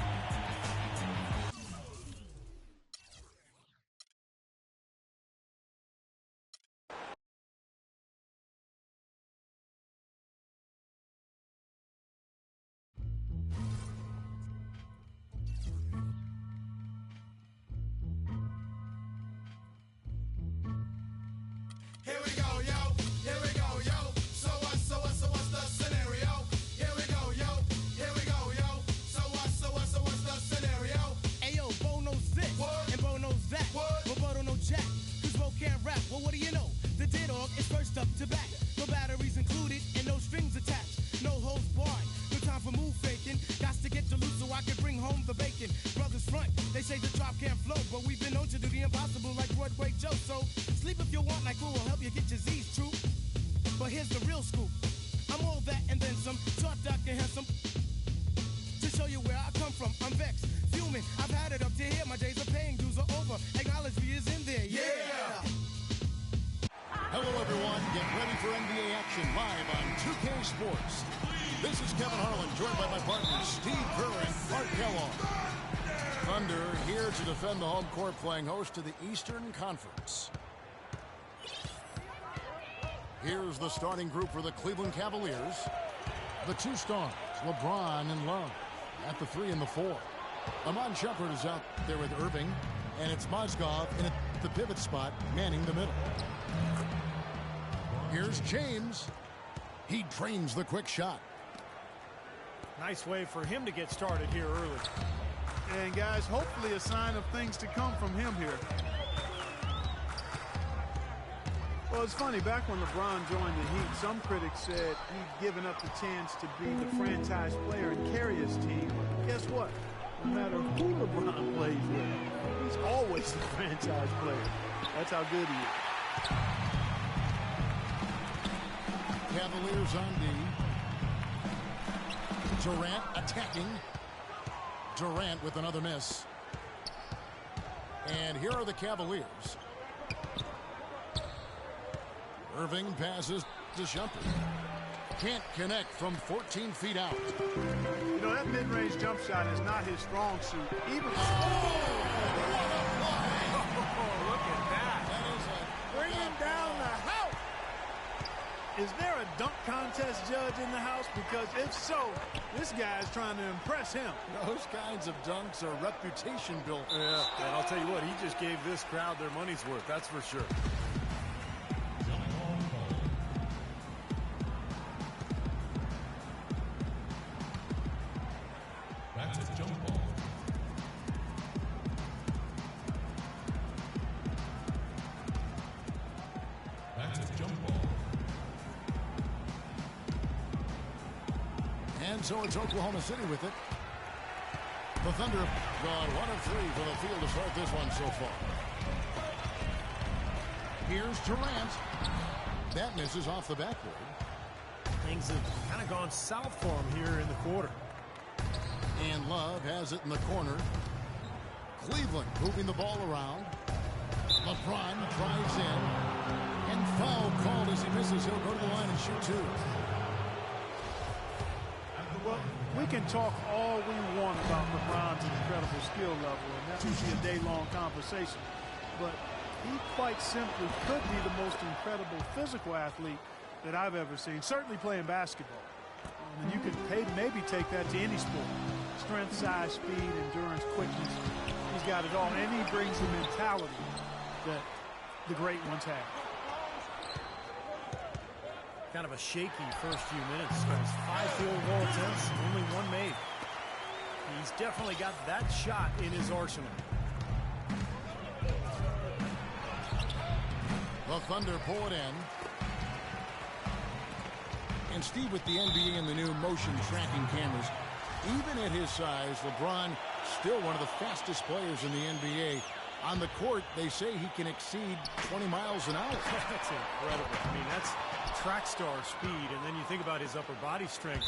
Here we go, yo. Here we go, yo. So what's the scenario? Here we go, yo. Here we go, yo. So what's the scenario? Ayo, Bo knows this, What? and Bo knows that. What? But Bo don't know jack, cause Bo can't rap. Well, what do you know? The D-Dog is first up to bat. No batteries included, and no strings attached. No holds barred, no time for move faking. Got to get to loot so I can bring home the bacon. Brothers front, they say the drop can't flow, but we've been known to do the impossible like Broadway Joe. So sleep if you want, like who will help you get your Z's true. But here's the real scoop. I'm all that and then some, short, dark, and handsome. To show you where I come from, I'm vexed, fuming. I've had it up to here. My days of paying dues are over. Acknowledge me is in there. Yeah. Hello, everyone. Get ready for NBA action live on 2K Sports. This is Kevin Harlan, joined by my partners Steve Kerr and Art Kellogg. Thunder here to defend the home court, playing host to the Eastern Conference. Here's the starting group for the Cleveland Cavaliers. The two stars, LeBron and Love, at the 3 and the 4. Amon Shepard is out there with Irving, and it's Mozgov in the pivot spot, manning the middle. Here's James. He drains the quick shot. Nice way for him to get started here early. And guys, hopefully a sign of things to come from him here. Well, it's funny, back when LeBron joined the Heat, some critics said he'd given up the chance to be the franchise player and carry his team. Guess what? No matter who LeBron plays with, he's always the franchise player. That's how good he is. Cavaliers on D. Durant attacking. Durant with another miss. And here are the Cavaliers. Irving passes to Shumpert. Can't connect from 14 feet out. You know, that mid-range jump shot is not his strong suit. Even What a play! Oh, look at that. That is a bringing down the house. Is there a dunk contest judge in the house? Because if so, this guy is trying to impress him. Those kinds of dunks are reputation built. Yeah, and I'll tell you what, he just gave this crowd their money's worth, that's for sure. That's a jump ball. That's a jump ball. And so it's Oklahoma City with it. The Thunder have gone 1 of 3 from the field to start this one so far. Here's Durant. That misses off the backboard. Things have kind of gone south for him here in the quarter. And Love has it in the corner. Cleveland moving the ball around. LeBron drives in. And foul called as he misses. He'll go to the line and shoot 2. Well, we can talk all we want about LeBron's incredible skill level, and that would be a day-long conversation. But he quite simply could be the most incredible physical athlete that I've ever seen, certainly playing basketball. And you could maybe take that to any sport. Strength, size, speed, endurance, quickness. He's got it all, and he brings the mentality that the great ones have. Kind of a shaky first few minutes. Has 5 field goal attempts, only 1 made. He's definitely got that shot in his arsenal. The Thunder pull it in. And Steve, with the NBA and the new motion tracking cameras, Even at his size, LeBron still one of the fastest players in the NBA. On the court, they say he can exceed 20 miles an hour. That's incredible. I mean, that's track star speed, and then you think about his upper body strength.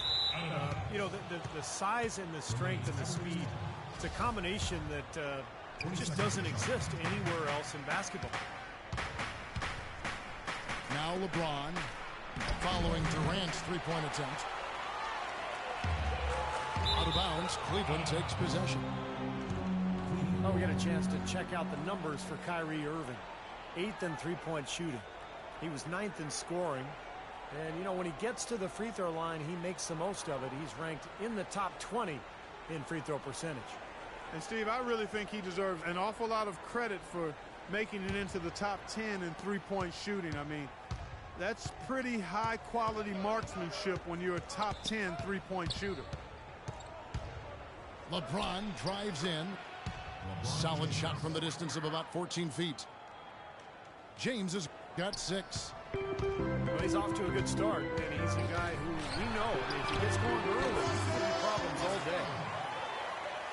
You know, the size and the strength and the speed, it's a combination that just doesn't exist anywhere else in basketball. Now LeBron following Durant's three-point attempt. Out of bounds, Cleveland takes possession. Oh, we got a chance to check out the numbers for Kyrie Irving. 8th in three-point shooting. He was 9th in scoring. And, you know, when he gets to the free throw line, he makes the most of it. He's ranked in the top 20 in free throw percentage. And, Steve, I really think he deserves an awful lot of credit for making it into the top 10 in three-point shooting. I mean, that's pretty high-quality marksmanship when you're a top 10 three-point shooter. LeBron drives in. Solid shot from the distance of about 14 feet. James has got 6. Well, he's off to a good start, and he's a guy who we know if he gets going early, he's going to be problems all day.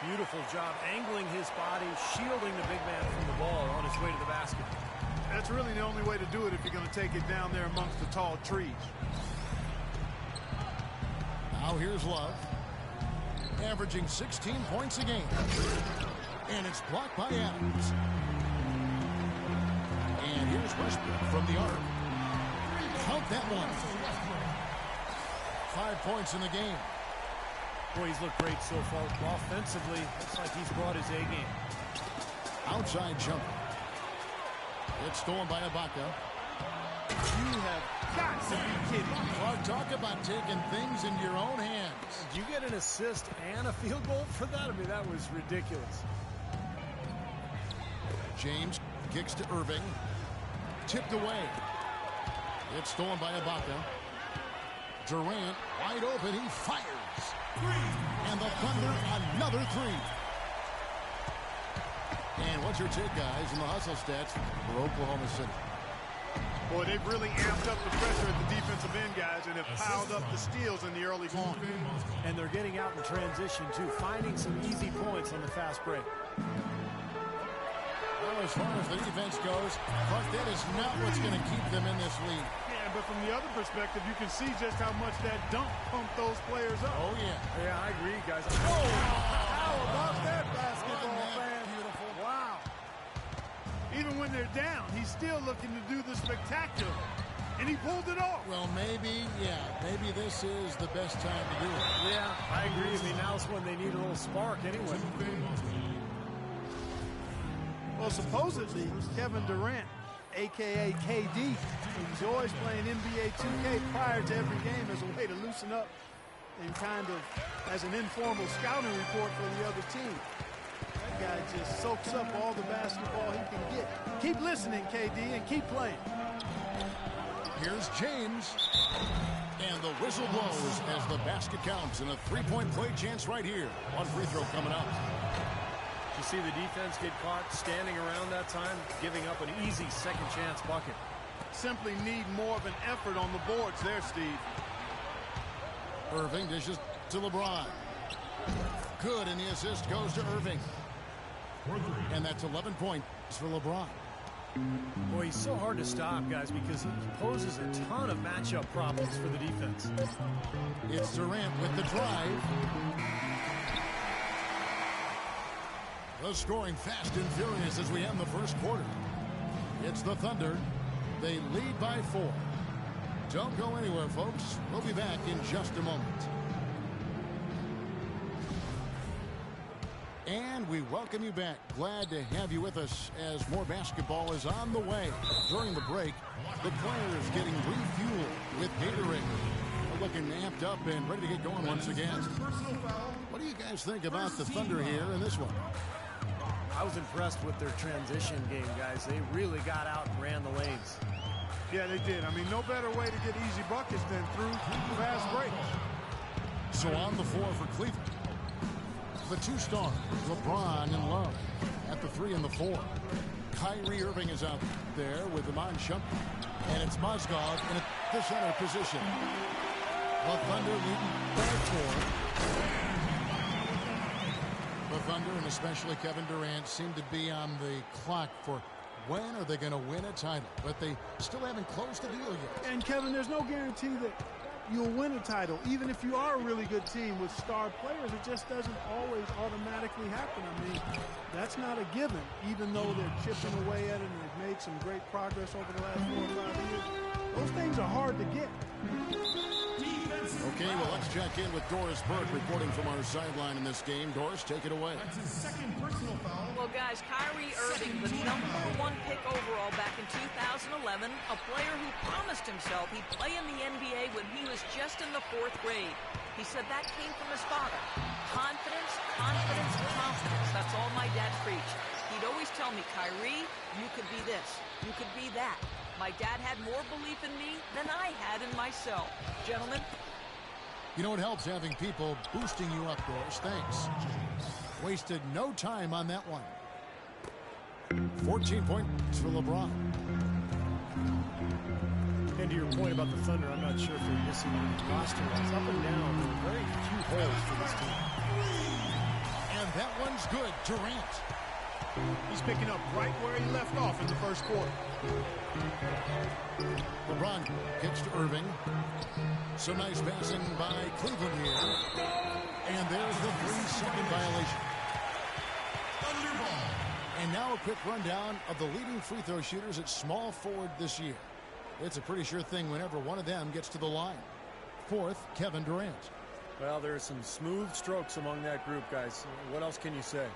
Beautiful job angling his body, shielding the big man from the ball on his way to the basket. That's really the only way to do it if you're going to take it down there amongst the tall trees. Now here's Love, averaging 16 points a game. And it's blocked by Adams. And here's Westbrook from the arc. Count that one. 5 points in the game. Boy, he's looked great so far. Offensively, looks like he's brought his A game. Outside jumper. It's stolen by Ibaka. You have got to be kidding. Clark, talk about taking things in your own hands. Did you get an assist and a field goal for that? I mean, that was ridiculous. James kicks to Irving. Tipped away. It's stolen by Ibaka. Durant wide open. He fires. And the Thunder another 3. And what's your take, guys, in the hustle stats for Oklahoma City? Boy, they've really amped up the pressure at the defensive end, guys, and have piled up the steals in the early going. And they're getting out in transition, too, finding some easy points on the fast break. Well, as far as the defense goes, Clark, that is not what's going to keep them in this league. Yeah, but from the other perspective, you can see just how much that dunk pumped those players up. Oh, yeah. Yeah, I agree, guys. Oh, how about that basketball, fan? Beautiful. Wow. Even when they're down, he's still looking to do the spectacular. And he pulled it off. Well, maybe this is the best time to do it. Yeah, I agree. I mean, now's when they need a little spark anyway. Well, supposedly, Kevin Durant, a.k.a. KD, he's always playing NBA 2K prior to every game as a way to loosen up and kind of as an informal scouting report for the other team. That guy just soaks up all the basketball he can get. Keep listening, KD, and keep playing. Here's James. And the whistle blows as the basket counts, and a three-point play chance right here. One free throw coming up. You see the defense get caught standing around that time, giving up an easy second chance bucket. Simply need more of an effort on the boards there, Steve. Irving dishes to LeBron. Good, and the assist goes to Irving. And that's 11 points for LeBron. Boy, he's so hard to stop, guys, because he poses a ton of matchup problems for the defense. It's Durant with the drive. The scoring fast and furious as we end the first quarter. It's the Thunder. They lead by 4. Don't go anywhere, folks. We'll be back in just a moment. And we welcome you back. Glad to have you with us as more basketball is on the way. During the break, the players getting refueled with Gatorade. They're looking amped up and ready to get going once again. What do you guys think about the Thunder here in this one? I was impressed with their transition game, guys. They really got out and ran the lanes. Yeah, they did. I mean, no better way to get easy buckets than through fast breaks. So on the floor for Cleveland, the 2 stars, LeBron and Love at the 3 and the 4. Kyrie Irving is out there with Iman Shumpert, and it's Mozgov in the center position. The Thunder leading by 4. The Thunder, and especially Kevin Durant, seem to be on the clock for when are they going to win a title. But they still haven't closed the deal yet. And, Kevin, there's no guarantee that you'll win a title. Even if you are a really good team with star players, it just doesn't always automatically happen. I mean, that's not a given, even though they're chipping away at it and they've made some great progress over the last 4 or 5 years. Those things are hard to get. Okay, well, let's check in with Doris Burke reporting from our sideline in this game. Doris, take it away. That's his second personal foul. Well, guys, Kyrie Irving, the #1 pick overall back in 2011, a player who promised himself he'd play in the NBA when he was just in the 4th grade. He said that came from his father. Confidence, confidence, confidence. That's all my dad preached. He'd always tell me, Kyrie, you could be this, you could be that. My dad had more belief in me than I had in myself. Gentlemen. You know, it helps having people boosting you up, Doris. Thanks. Wasted no time on that one. 14 points for LeBron. And to your point about the Thunder, I'm not sure if they're missing any roster. It's up and down. There are very few holes for this team. And that one's good. Durant. He's picking up right where he left off in the first quarter. LeBron kicks to Irving. Some nice passing by Cleveland here. And there's the 3-second violation. And now a quick rundown of the leading free throw shooters at small forward this year. It's a pretty sure thing whenever one of them gets to the line. 4th, Kevin Durant. Well, there are some smooth strokes among that group, guys. What else can you say?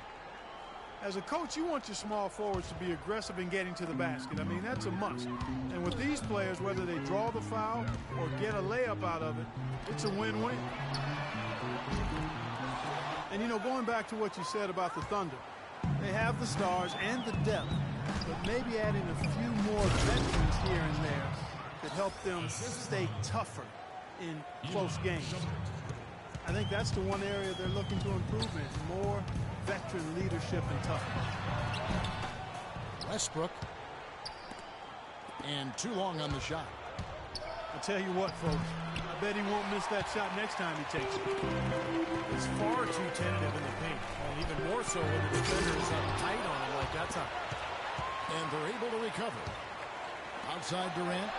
As a coach, you want your small forwards to be aggressive in getting to the basket. I mean, that's a must. And with these players, whether they draw the foul or get a layup out of it, it's a win-win. And, you know, going back to what you said about the Thunder, they have the stars and the depth, but maybe adding a few more veterans here and there could help them stay tougher in close games. I think that's the one area they're looking to improve in, more veteran leadership and toughness. Westbrook. And too long on the shot. I'll tell you what, folks. I bet he won't miss that shot next time he takes it. He's far too tentative in the paint. And even more so when the defender is up tight on him like that's a... And they're able to recover. Outside Durant.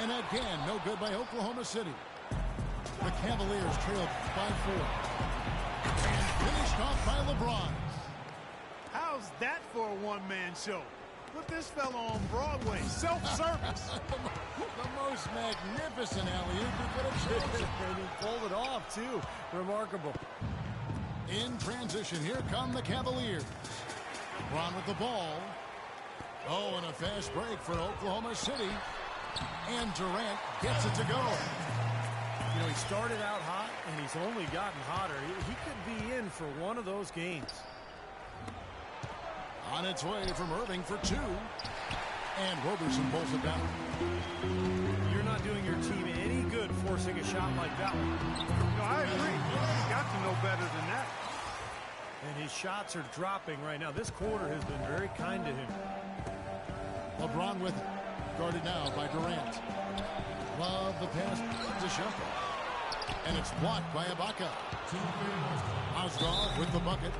And again, no good by Oklahoma City. The Cavaliers trailed by 4. And finished off by LeBron. How's that for a one-man show? Put this fella on Broadway. Self-service. The most magnificent alley-oop you could have chosen. And he pulled it off, too. Remarkable. In transition, here come the Cavaliers. LeBron with the ball. Oh, and a fast break for Oklahoma City. And Durant gets it to go. You know, he started out hot, and he's only gotten hotter. He could be in for one of those games. On its way from Irving for 2. And Roberson pulls it down. You're not doing your team any good forcing a shot like that one. No, I agree. He's got to know better than that. And his shots are dropping right now. This quarter has been very kind to him. LeBron with it. Guarded now by Durant. Love the pass to Shumpert. And it's blocked by Ibaka. Osgood with the bucket.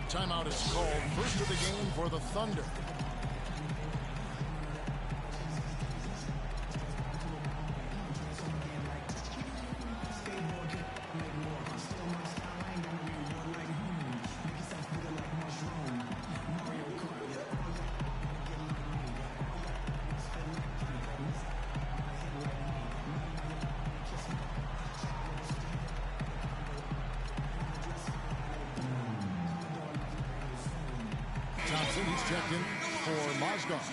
Timeout is called. First of the game for the Thunder. He's checked in for Mozgov.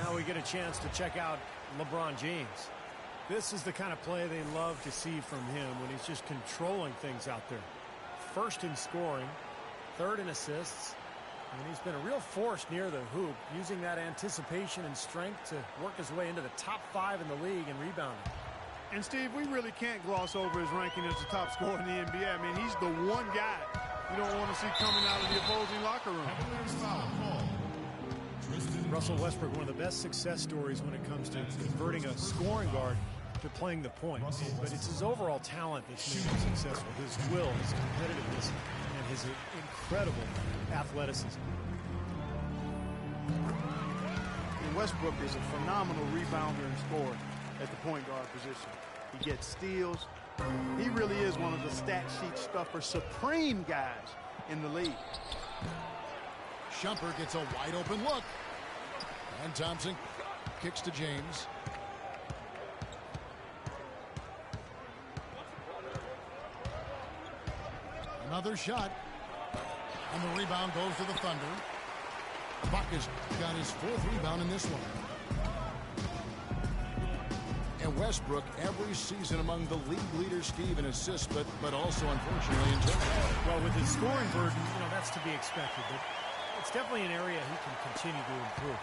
Now we get a chance to check out LeBron James. This is the kind of play they love to see from him when he's just controlling things out there. First in scoring, 3rd in assists, and he's been a real force near the hoop, using that anticipation and strength to work his way into the top 5 in the league in rebounding. And, Steve, we really can't gloss over his ranking as the top scorer in the NBA. I mean, he's the one guy you don't want to see coming out of the opposing locker room. Russell Westbrook, one of the best success stories when it comes to converting a scoring guard to playing the point, but it's his overall talent that's made him successful. His will, his competitiveness, and his incredible athleticism. And Westbrook is a phenomenal rebounder and scorer at the point guard position. He gets steals. He really is one of the stat sheet stuffer supreme guys in the league. Shumpert gets a wide open look. And Thompson kicks to James. Another shot. And the rebound goes to the Thunder. Buck has got his 4th rebound in this one. And Westbrook every season among the league leaders, Steve, in assists, but also unfortunately in turnovers. Well, with his scoring burden, that's to be expected, but it's definitely an area he can continue to improve.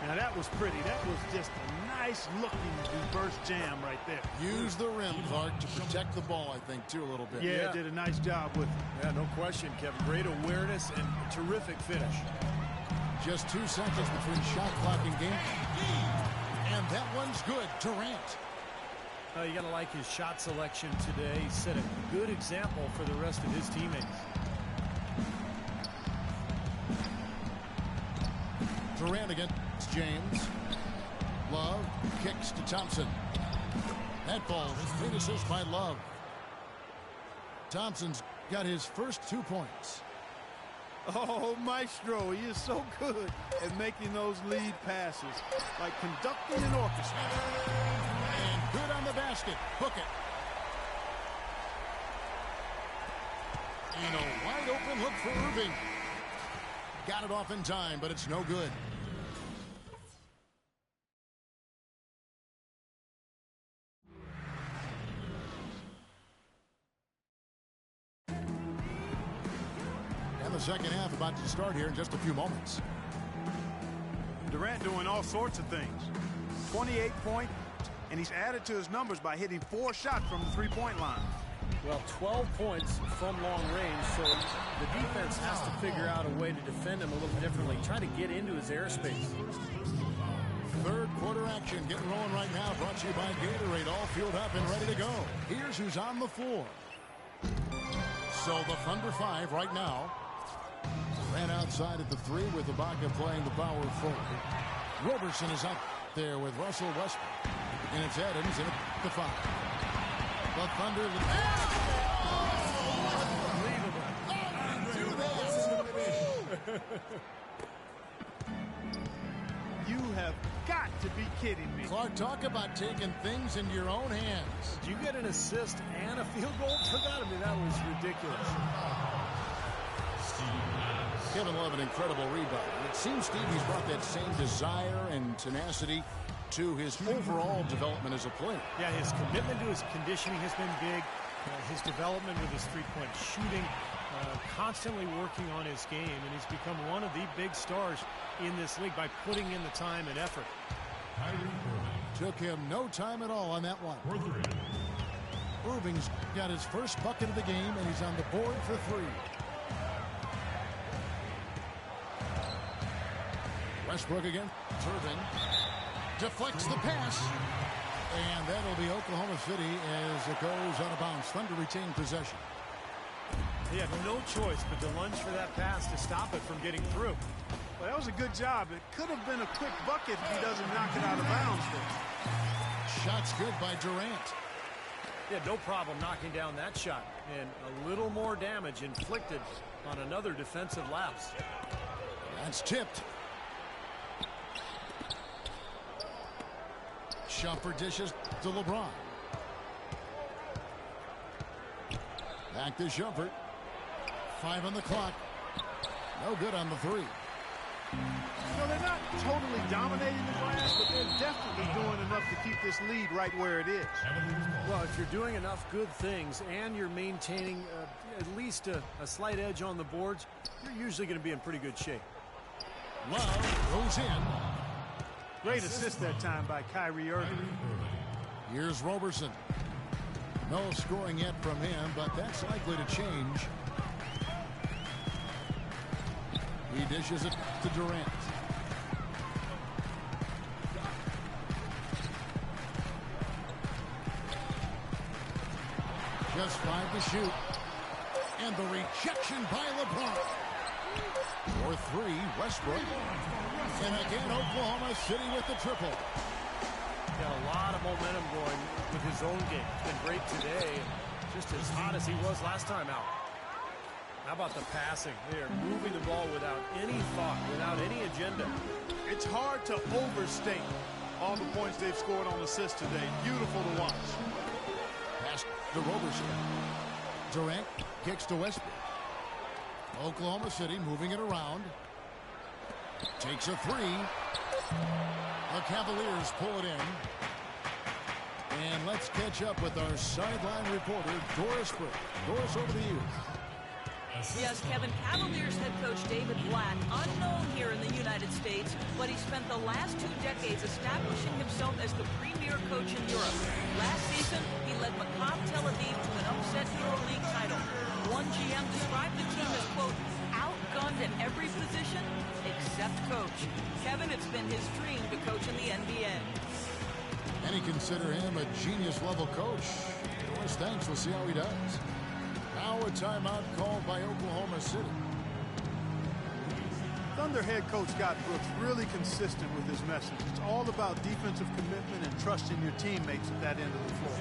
Now that was pretty. That was just a nice looking reverse jam right there. Use the rim, Clark, to protect the ball, I think, too, a little bit. Yeah, did a nice job with it. Yeah, no question, Kevin. Great awareness and terrific finish. Just 2 seconds between shot clock and game. And that one's good. Durant. You got to like his shot selection today. He set a good example for the rest of his teammates. Durant against James. Love kicks to Thompson. That ball is made assist by Love. Thompson's got his first 2 points. Oh, Maestro, he is so good at making those lead passes, like conducting an orchestra. And good on the basket. Book it. And a wide open look for Irving. Got it off in time, but it's no good. The second half about to start here in just a few moments. Durant doing all sorts of things. 28 points, and he's added to his numbers by hitting 4 shots from the three-point line. Well, 12 points from long range, so the defense has to figure out a way to defend him a little differently, try to get into his airspace. Third quarter action getting rolling right now, brought to you by Gatorade, all fueled up and ready to go. Here's who's on the floor. So the Thunder 5 right now. Ran outside at the 3 with Ibaka playing the power forward. Roberson is up there with Russell Westbrook. And it's Adams in at the 5. The Thunder. You have got to be kidding me. Clark, talk about taking things into your own hands. Did you get an assist and a field goal for that? I mean, that was ridiculous. Kevin Love, an incredible rebound. And it seems, Steve, he's brought that same desire and tenacity to his overall development as a player. Yeah, his commitment to his conditioning has been big. His development with his three-point shooting, constantly working on his game, and he's become one of the big stars in this league by putting in the time and effort. Took him no time at all on that one. Irving's got his first bucket of the game, and he's on the board for 3. Westbrook again. Irving deflects the pass. And that'll be Oklahoma City as it goes out of bounds. Thunder retain possession. He had no choice but to lunge for that pass to stop it from getting through. Well, that was a good job. It could have been a quick bucket if he doesn't knock it out of bounds there. Shot's good by Durant. He had no problem knocking down that shot. And a little more damage inflicted on another defensive lapse. That's tipped. Shumpert dishes to LeBron. Back to Shumpert. 5 on the clock. No good on the 3. No, they're not totally dominating the glass, but they're definitely doing enough to keep this lead right where it is. Well, if you're doing enough good things and you're maintaining at least a slight edge on the boards, you're usually going to be in pretty good shape. Love goes in. Great assist that time by Kyrie Irving. Here's Roberson. No scoring yet from him, but that's likely to change. He dishes it to Durant. Just 5 to shoot. And the rejection by LeBron. For 3, Westbrook. And again, Oklahoma City with the triple. Got a lot of momentum going with his own game. It's been great today. Just as hot as he was last time out. How about the passing? They are moving the ball without any thought, without any agenda. It's hard to overstate all the points they've scored on assists today. Beautiful to watch. Pass to Roberson. Durant kicks to Westbrook. Oklahoma City moving it around. Takes a 3. The Cavaliers pull it in. And let's catch up with our sideline reporter, Doris Burke. Doris, over to you. Yes, Kevin, Cavaliers head coach David Black, unknown here in the United States, but he spent the last 2 decades establishing himself as the premier coach in Europe. Last season, he led Maccabi Tel Aviv to an upset EuroLeague title. One GM described the team as, quote, outgunned at every position except coach. Kevin, it's been his dream to coach in the NBA. Many consider him a genius-level coach. Doris, thanks. We'll see how he does. Now a timeout called by Oklahoma City. Thunder head coach Scott Brooks really consistent with his message. It's all about defensive commitment and trusting your teammates at that end of the floor.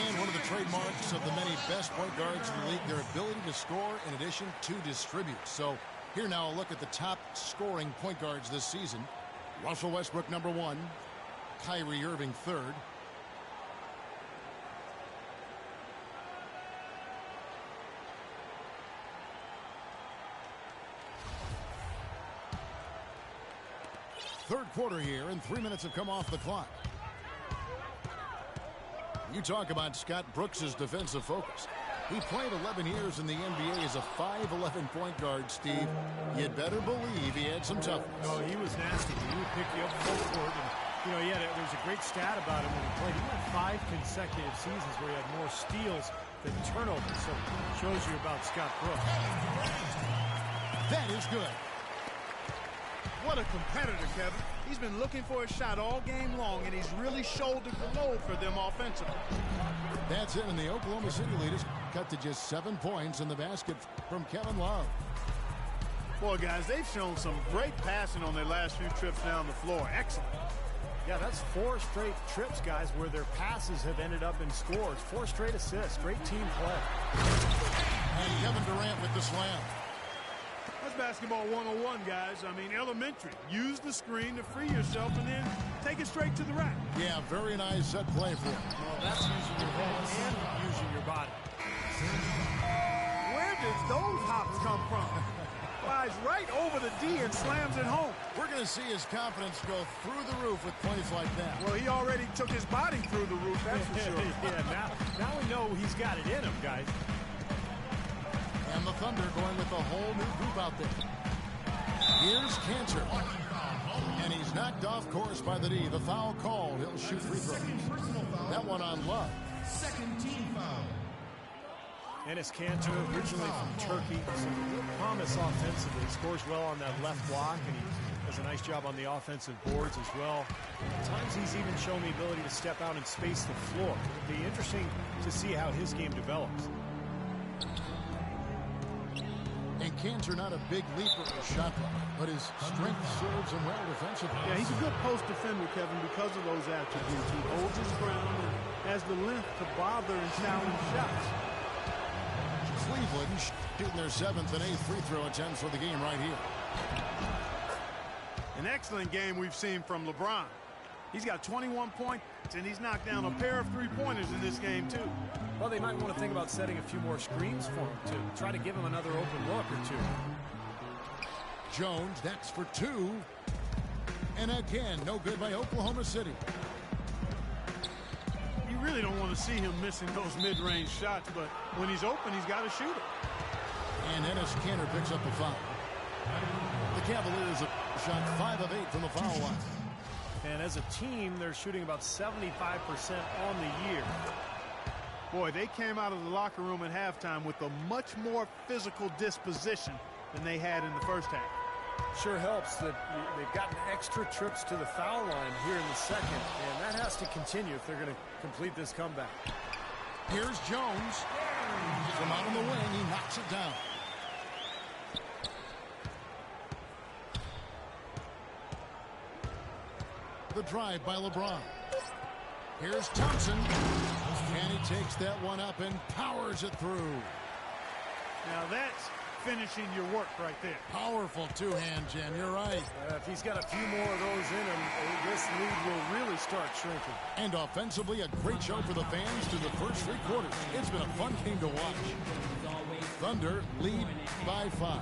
And one of the trademarks of the many best point guards in the league, their ability to score in addition to distribute. So here now a look at the top scoring point guards this season. Russell Westbrook, number 1. Kyrie Irving, 3rd. Third quarter here, and 3 minutes have come off the clock. You talk about Scott Brooks' defensive focus. He played 11 years in the NBA as a 5'11" point guard, Steve. You'd better believe he had some toughness. Oh, he was nasty. He would pick you up full court. And, you know, there's a great stat about him when he played. He had 5 consecutive seasons where he had more steals than turnovers. So it shows you about Scott Brooks. That is good. What a competitor, Kevin. He's been looking for a shot all game long, and he's really shouldered the load for them offensively. That's it, and the Oklahoma City leaders cut to just 7 points in the basket from Kevin Love. Boy, guys, they've shown some great passing on their last few trips down the floor. Excellent. Yeah, that's 4 straight trips, guys, where their passes have ended up in scores. 4 straight assists. Great team play. And Kevin Durant with the slam. That's basketball 101, guys. I mean, elementary. Use the screen to free yourself and then take it straight to the rack. Yeah, very nice set play for him. Well, that's using your head and using your body. Where did those hops come from? Flies right over the D and slams it home. We're going to see his confidence go through the roof with plays like that. Well, he already took his body through the roof, that's for sure. Yeah, now we know he's got it in him, guys. And the Thunder going with a whole new group out there. Here's Cantor. And he's knocked off course by the D. The foul called. He'll shoot free throws. That one on Love. Second team foul. Enes Kanter, originally from Turkey, some real promise offensively. He scores well on that left block, and he does a nice job on the offensive boards as well. At times he's even shown the ability to step out and space the floor. It'll be interesting to see how his game develops. And Cantor not a big leaper or shot blocker, but his strength serves him well defensively. Yeah, he's a good post defender, Kevin, because of those attributes. He holds his ground and has the length to bother and challenge shots. Cleveland shooting their 7th and 8th free throw attempts for the game right here. An excellent game we've seen from LeBron. He's got 21 points, and he's knocked down a pair of three-pointers in this game, too. Well, they might want to think about setting a few more screens for him, too. Try to give him another open look or 2. Jones, that's for 2. And again, no good by Oklahoma City. You really don't want to see him missing those mid-range shots, but when he's open, he's got to shoot it. And Enes Kanter picks up the foul. The Cavaliers have shot 5 of 8 from the foul line. And as a team, they're shooting about 75% on the year. Boy, they came out of the locker room at halftime with a much more physical disposition than they had in the first half. Sure helps that they've gotten extra trips to the foul line here in the second, and that has to continue if they're going to complete this comeback. Here's Jones. From out on the wing, he knocks it down. The drive by LeBron. Here's Thompson. And he takes that one up and powers it through. Now that's finishing your work right there. Powerful two-hand jam, you're right. If he's got a few more of those in him, this lead will really start shrinking. And offensively, a great show for the fans through the first 3 quarters. It's been a fun game to watch. Thunder lead by 5.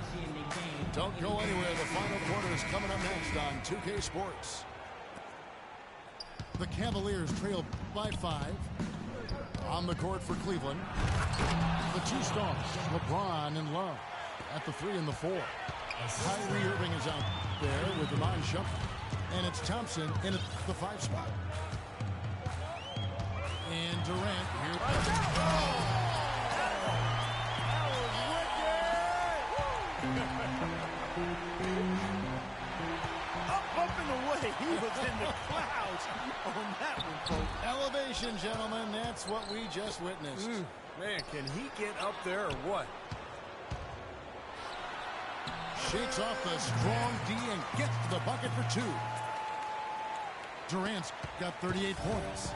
Don't go anywhere. The final quarter is coming up next on 2K Sports. The Cavaliers trail by 5. On the court for Cleveland, the 2 stars, LeBron and Love, at the 3 and the 4. Kyrie Irving is out there with the 9 shuffle, and it's Thompson in at the 5 spot. And Durant here. Up and away. He was in the clouds on that one, folks. Elevation, gentlemen. That's what we just witnessed. Man, can he get up there or what? Shakes off the strong D and gets to the bucket for 2. Durant's got 38 points.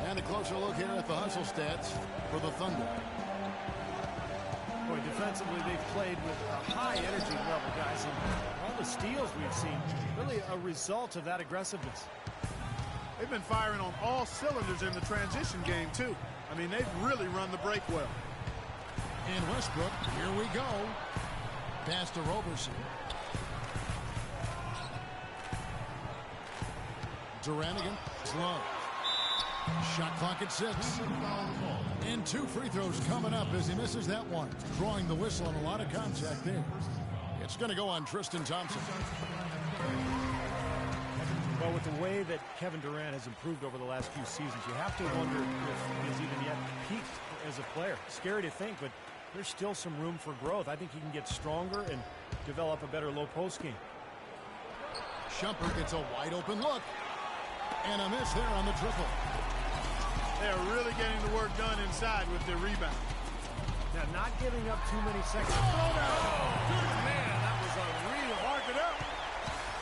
And a closer look here at the hustle stats for the Thunder. Boy, defensively, they've played with a high energy level, guys. And all the steals we've seen, really a result of that aggressiveness. They've been firing on all cylinders in the transition game, too. I mean, they've really run the break well. And Westbrook, here we go. Pass to Roberson. Durant against Love. Shot clock at 6. And 2 free throws coming up as he misses that one. Drawing the whistle on a lot of contact there. It's going to go on Tristan Thompson. Well, with the way that Kevin Durant has improved over the last few seasons, you have to wonder if he's even yet peaked as a player. Scary to think, but there's still some room for growth. I think he can get stronger and develop a better low post game. Shumpert gets a wide open look. And a miss there on the triple. They're really getting the work done inside with their rebound. Now, not giving up too many seconds. Man, that was a real hard it up.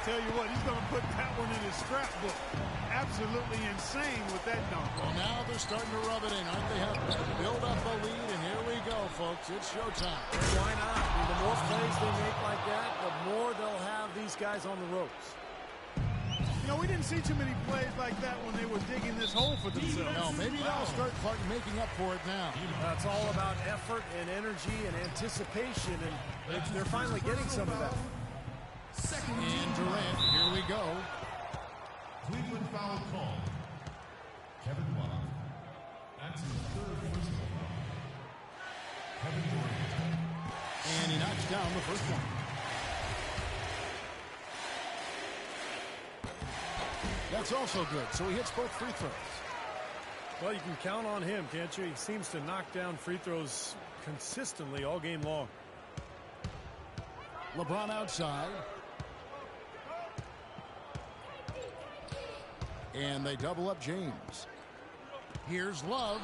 Tell you what, he's going to put that one in his scrapbook. Absolutely insane with that dunk. Well, now they're starting to rub it in, aren't they? Have build up a lead, and here we go, folks. It's showtime. Why not? I mean, the more plays they make like that, the more they'll have these guys on the ropes. You know, we didn't see too many plays like that when they were digging this hole for themselves. No, maybe they'll start making up for it now. It's all about effort and energy and anticipation, and they're finally getting some of that. And Durant, here we go. Cleveland foul call. Kevin Love. That's his 3rd personal foul. Kevin Durant. And he knocks down the first one. That's also good, so he hits both free throws. Well, you can count on him, can't you? He seems to knock down free throws consistently all game long. LeBron outside. And they double up James. Here's Love.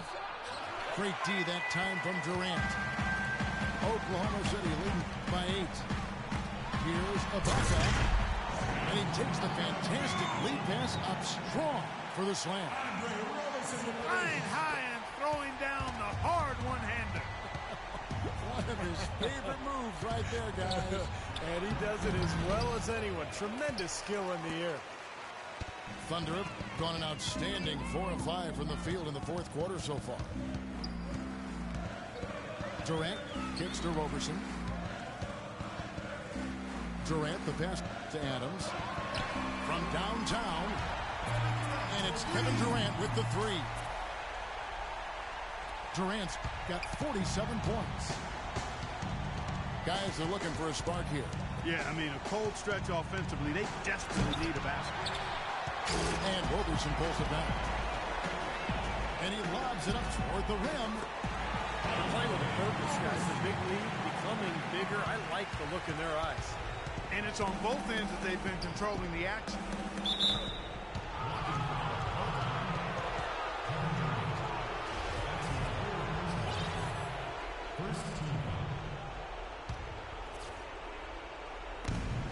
Great D that time from Durant. Oklahoma City leading by 8. Here's Ibaka. And he takes the fantastic lead pass up strong for the slam. Flying high and throwing down the hard one-hander. One of his favorite moves right there, guys. And he does it as well as anyone. Tremendous skill in the air. Thunder have gone an outstanding 4 of 5 from the field in the 4th quarter so far. Durant kicks to Roberson. Durant, the pass to Adams. From downtown. And it's Kevin Durant with the 3. Durant's got 47 points. Guys are looking for a spark here. Yeah, I mean, a cold stretch offensively. They desperately need a basket. And Roberson pulls it down. And he lobs it up toward the rim. They're playing with a purpose, guys. The big lead becoming big behavior. I like the look in their eyes. And it's on both ends that they've been controlling the action.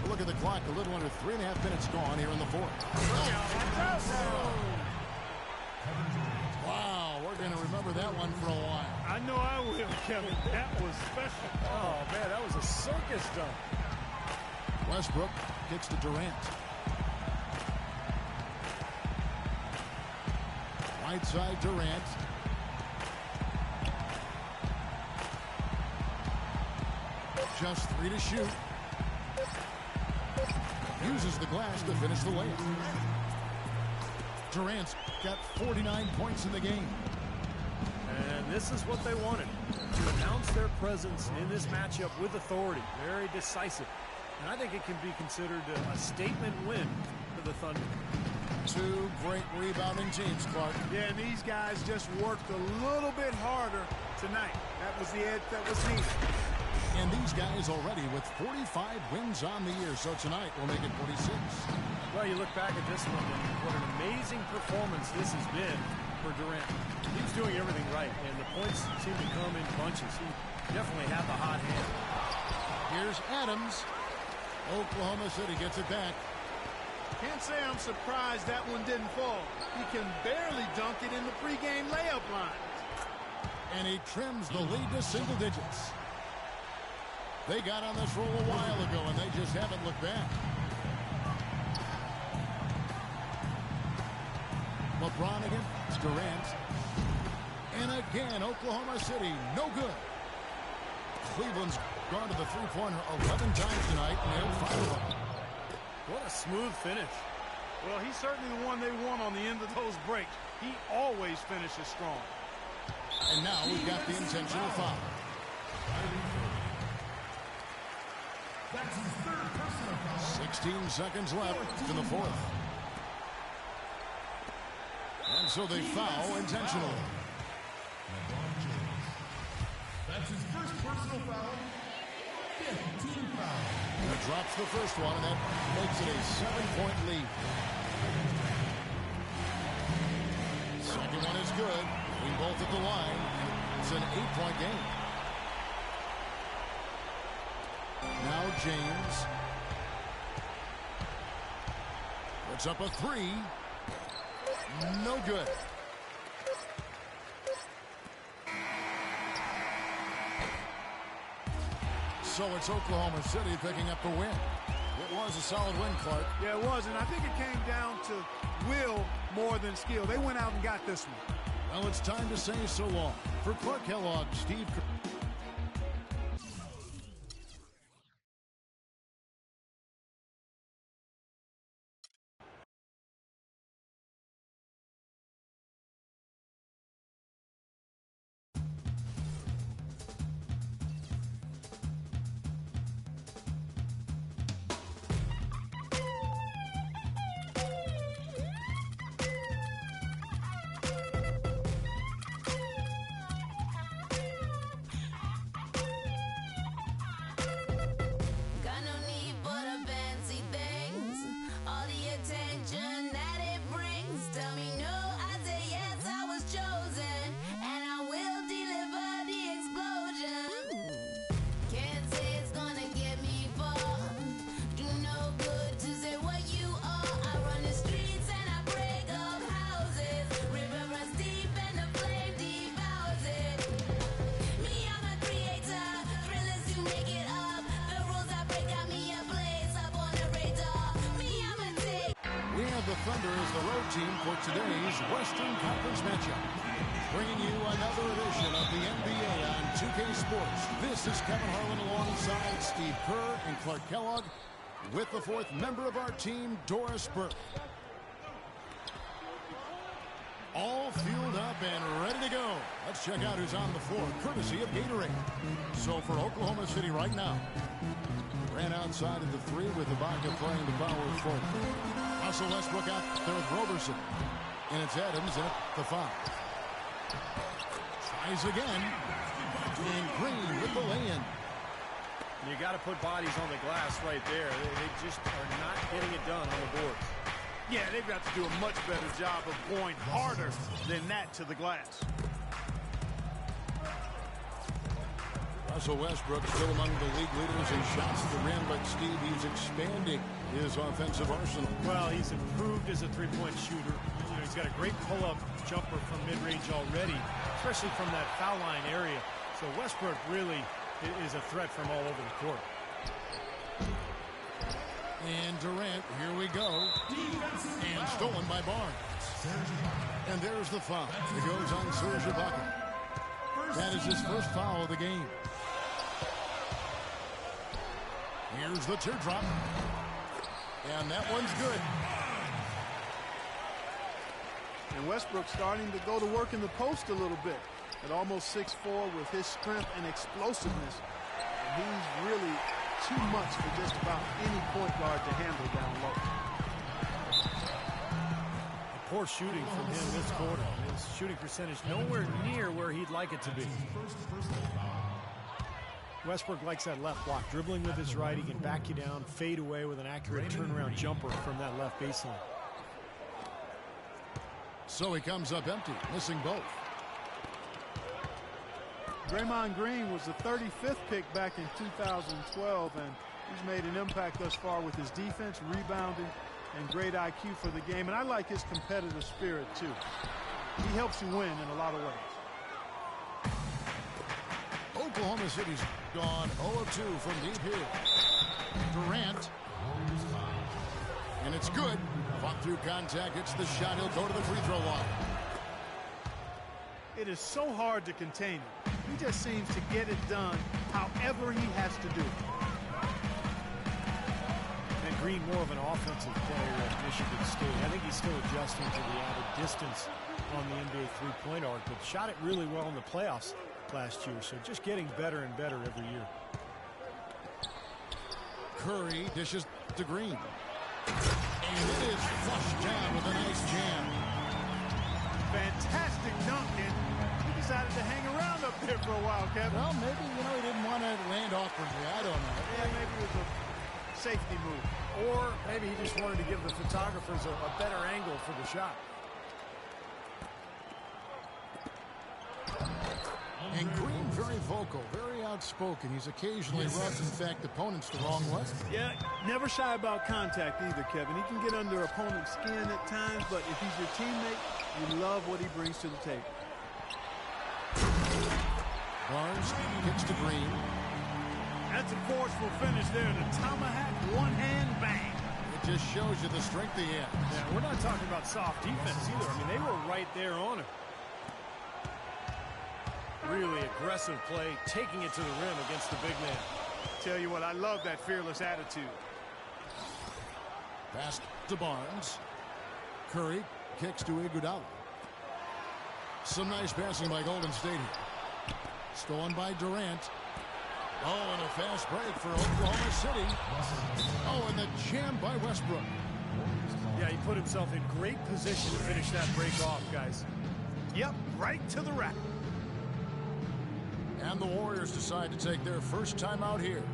Look at the clock. A little under 3.5 minutes gone here in the fourth. Wow, we're going to remember that one for a while. I know I will, Kevin. That was special. Oh, man, that was a circus dunk. Westbrook kicks to Durant. Right side, Durant. Just 3 to shoot. Uses the glass to finish the layup. Durant's got 49 points in the game. And this is what they wanted, to announce their presence in this matchup with authority. Very decisive. And I think it can be considered a statement win for the Thunder. Two great rebounding teams, Clark. Yeah, and these guys just worked a little bit harder tonight. That was the edge that was needed. And these guys already with 45 wins on the year, so tonight will make it 46. Well, you look back at this one, and what an amazing performance this has been for Durant. He's doing everything right, and the points seem to come in bunches. He definitely had the hot hand. Here's Adams. Oklahoma City gets it back. Can't say I'm surprised that one didn't fall. He can barely dunk it in the pregame layup line. And he trims the lead to single digits. They got on this roll a while ago, and they just haven't looked back. LeBron against Durant. And again, Oklahoma City, no good. Cleveland's gone to the three-pointer 11 times tonight, and nailed 5 of them. What a smooth finish. Well, he's certainly the one they want on the end of those breaks. He always finishes strong. And now we've got the intentional foul. That's his third personal foul. 16 seconds left in the fourth. And so they foul intentionally. LeBron James. That's his first personal foul. 15 foul. And it drops the first one, and that makes it a 7-point lead. Second one is good. We both at the line. It's an 8-point game. Now James. Puts up a 3. No good. So it's Oklahoma City picking up the win. It was a solid win, Clark. Yeah, it was, and I think it came down to will more than skill. They went out and got this one. Well, it's time to say so long. For Clark Kellogg, Steve Kerr. The Thunder is the road team for today's Western Conference matchup. Bringing you another edition of the NBA on 2K Sports. This is Kevin Harlan alongside Steve Kerr and Clark Kellogg with the fourth member of our team, Doris Burke. All fueled up and ready to go. Let's check out who's on the floor, courtesy of Gatorade. So for Oklahoma City right now, ran outside of the 3 with Ibaka playing the power forward. Russell Westbrook out there with Roberson. And it's Adams at the 5. Tries again. And Green with the lay-in. You got to put bodies on the glass right there. They just are not getting it done on the board. Yeah, they've got to do a much better job of going harder than that to the glass. Russell Westbrook still among the league leaders in shots to the rim, but Steve, he's expanding his offensive arsenal. Well, he's improved as a three-point shooter. You know, he's got a great pull-up jumper from mid-range already, especially from that foul line area. So Westbrook really is a threat from all over the court. And Durant, here we go. And stolen by Barnes. And there's the foul. It goes on Serge Ibaka. That is his first foul of the game. Here's the teardrop. And that one's good. And Westbrook starting to go to work in the post a little bit. At almost 6'4", with his strength and explosiveness, and he's really too much for just about any point guard to handle down low. Poor shooting from him this quarter. His shooting percentage nowhere near where he'd like it to be. Westbrook likes that left block. Dribbling with his right, he can back you down, fade away with an accurate turnaround jumper from that left baseline. So he comes up empty, missing both. Draymond Green was the 35th pick back in 2012, and he's made an impact thus far with his defense, rebounding, and great IQ for the game. And I like his competitive spirit, too. He helps you win in a lot of ways. Oklahoma City's gone 0-2 from deep here. Durant. And it's good. Fought through contact, hits the shot. He'll go to the free throw line. It is so hard to contain him. He just seems to get it done however he has to do it. And Green more of an offensive player at Michigan State. I think he's still adjusting to the added distance on the NBA three-point arc, but shot it really well in the playoffs last year, so just getting better and better every year. Curry dishes to Green. And it is flushed down with a nice jam. Fantastic dunk, and he decided to hang around up there for a while, Kevin. Well, maybe, he didn't want to land awkwardly. I don't know. Yeah, maybe it was a safety move. Or maybe he just wanted to give the photographers a better angle for the shot. And Green, very vocal, very outspoken. He's occasionally rubs, in fact, opponents the wrong way. Yeah, never shy about contact either, Kevin. He can get under opponent's skin at times, but if he's your teammate, you love what he brings to the table. Barnes kicks to Green. That's a forceful finish there. The tomahawk, one-hand bang. It just shows you the strength he has. Yeah, we're not talking about soft defense either. I mean, they were right there on him. Really aggressive play, taking it to the rim against the big man. Tell you what, I love that fearless attitude. Pass to Barnes. Curry kicks to Iguodala. Some nice passing by Golden State here. Stolen by Durant. Oh, and a fast break for Oklahoma City. Oh, and the jam by Westbrook. Yeah, he put himself in great position to finish that break off, guys. Yep, right to the rack. And the Warriors decide to take their first time out here.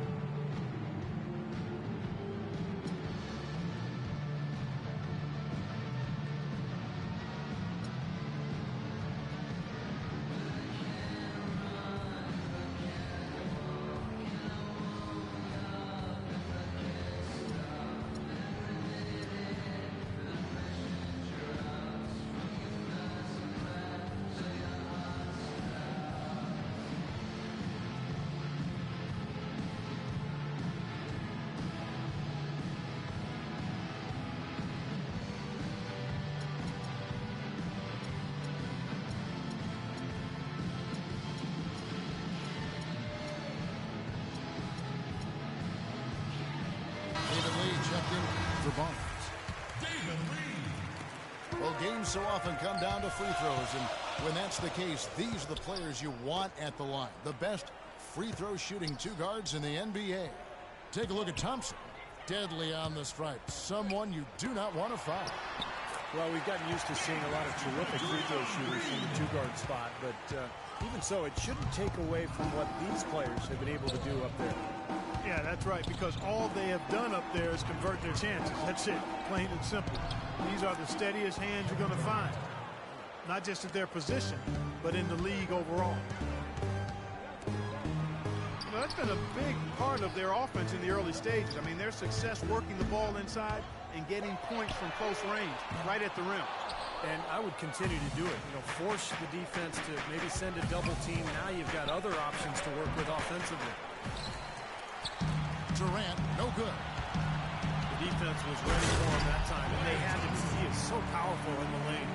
Well, games so often come down to free throws, and when that's the case, these are the players you want at the line. The best free throw shooting two guards in the NBA. Take a look at Thompson. Deadly on the stripe. Someone you do not want to foul. Well, we've gotten used to seeing a lot of terrific free throw shooters from the two-guard spot, but Even so, it shouldn't take away from what these players have been able to do up there. Yeah, that's right, because all they have done up there is convert their chances. That's it, plain and simple. These are the steadiest hands you're going to find. Not just at their position, but in the league overall. You know, that's been a big part of their offense in the early stages. I mean, their success working the ball inside and getting points from close range, right at the rim. And I would continue to do it. You know, force the defense to maybe send a double team. Now you've got other options to work with offensively. Durant, no good. The defense was ready for him that time, and they had to. He is so powerful in the lane.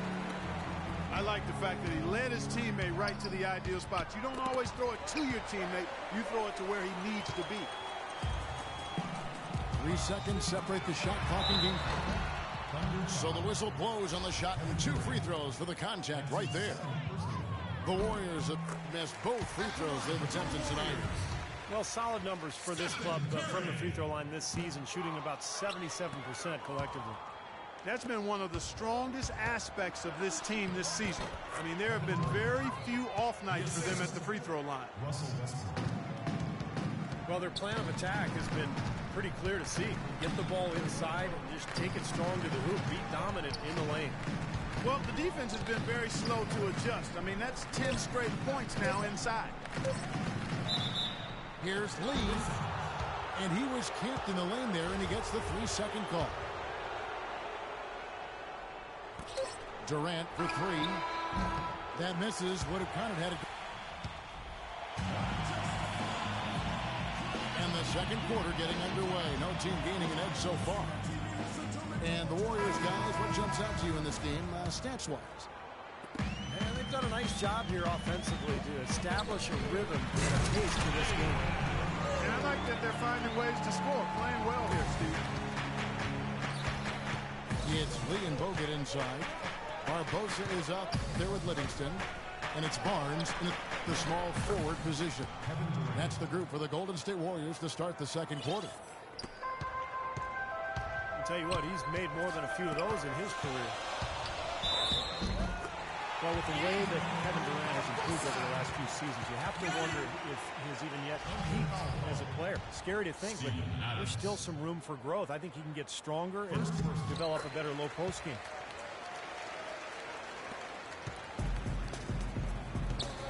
I like the fact that he led his teammate right to the ideal spot. You don't always throw it to your teammate. You throw it to where he needs to be. 3 seconds separate the shot clock and game. So the whistle blows on the shot, and 2 free throws for the contact right there. The Warriors have missed both free throws they've attempted tonight. Well, solid numbers for this club from the free throw line this season, shooting about 77% collectively. That's been one of the strongest aspects of this team this season. I mean, there have been very few off nights for them at the free throw line. Well, their plan of attack has been pretty clear to see. Get the ball inside and just take it strong to the hoop. Be dominant in the lane. Well, the defense has been very slow to adjust. I mean, that's 10 straight points now inside. Here's Lee, and he was camped in the lane there, and he gets the 3-second call. Durant for 3. That misses. Would have kind of had it. And the second quarter getting underway. No team gaining an edge so far. And the Warriors, guys, what jumps out to you in this game, stats-wise? And they've done a nice job here offensively to establish a rhythm and a pace for this game. And I like that they're finding ways to score. Playing well here, Steve. It's Lee and Bogut inside. Barbosa is up there with Livingston. And it's Barnes in the small forward position. That's the group for the Golden State Warriors to start the second quarter. I'll tell you what, he's made more than a few of those in his career. Well, with the way that Kevin Durant has improved over the last few seasons, you have to wonder if he has even yet peaked as a player. Scary to think, but there's still some room for growth. I think he can get stronger and develop a better low post game.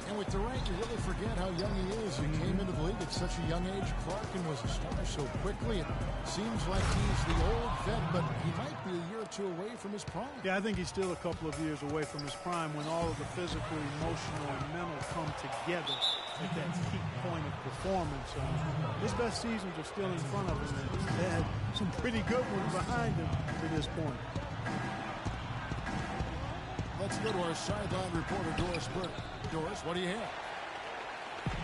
And with Durant, you really forget how young he is. He came into the league at such a young age. Clarkin was a star so quickly. It seems like he's the old vet, but he might be a year or two away from his prime. Yeah, I think he's still a couple of years away from his prime when all of the physical, emotional, and mental come together at that peak point of performance. His best seasons are still in front of him, and he's had some pretty good ones behind him to this point. Let's go to our sideline reporter, Doris Burke. Doris, what do you have?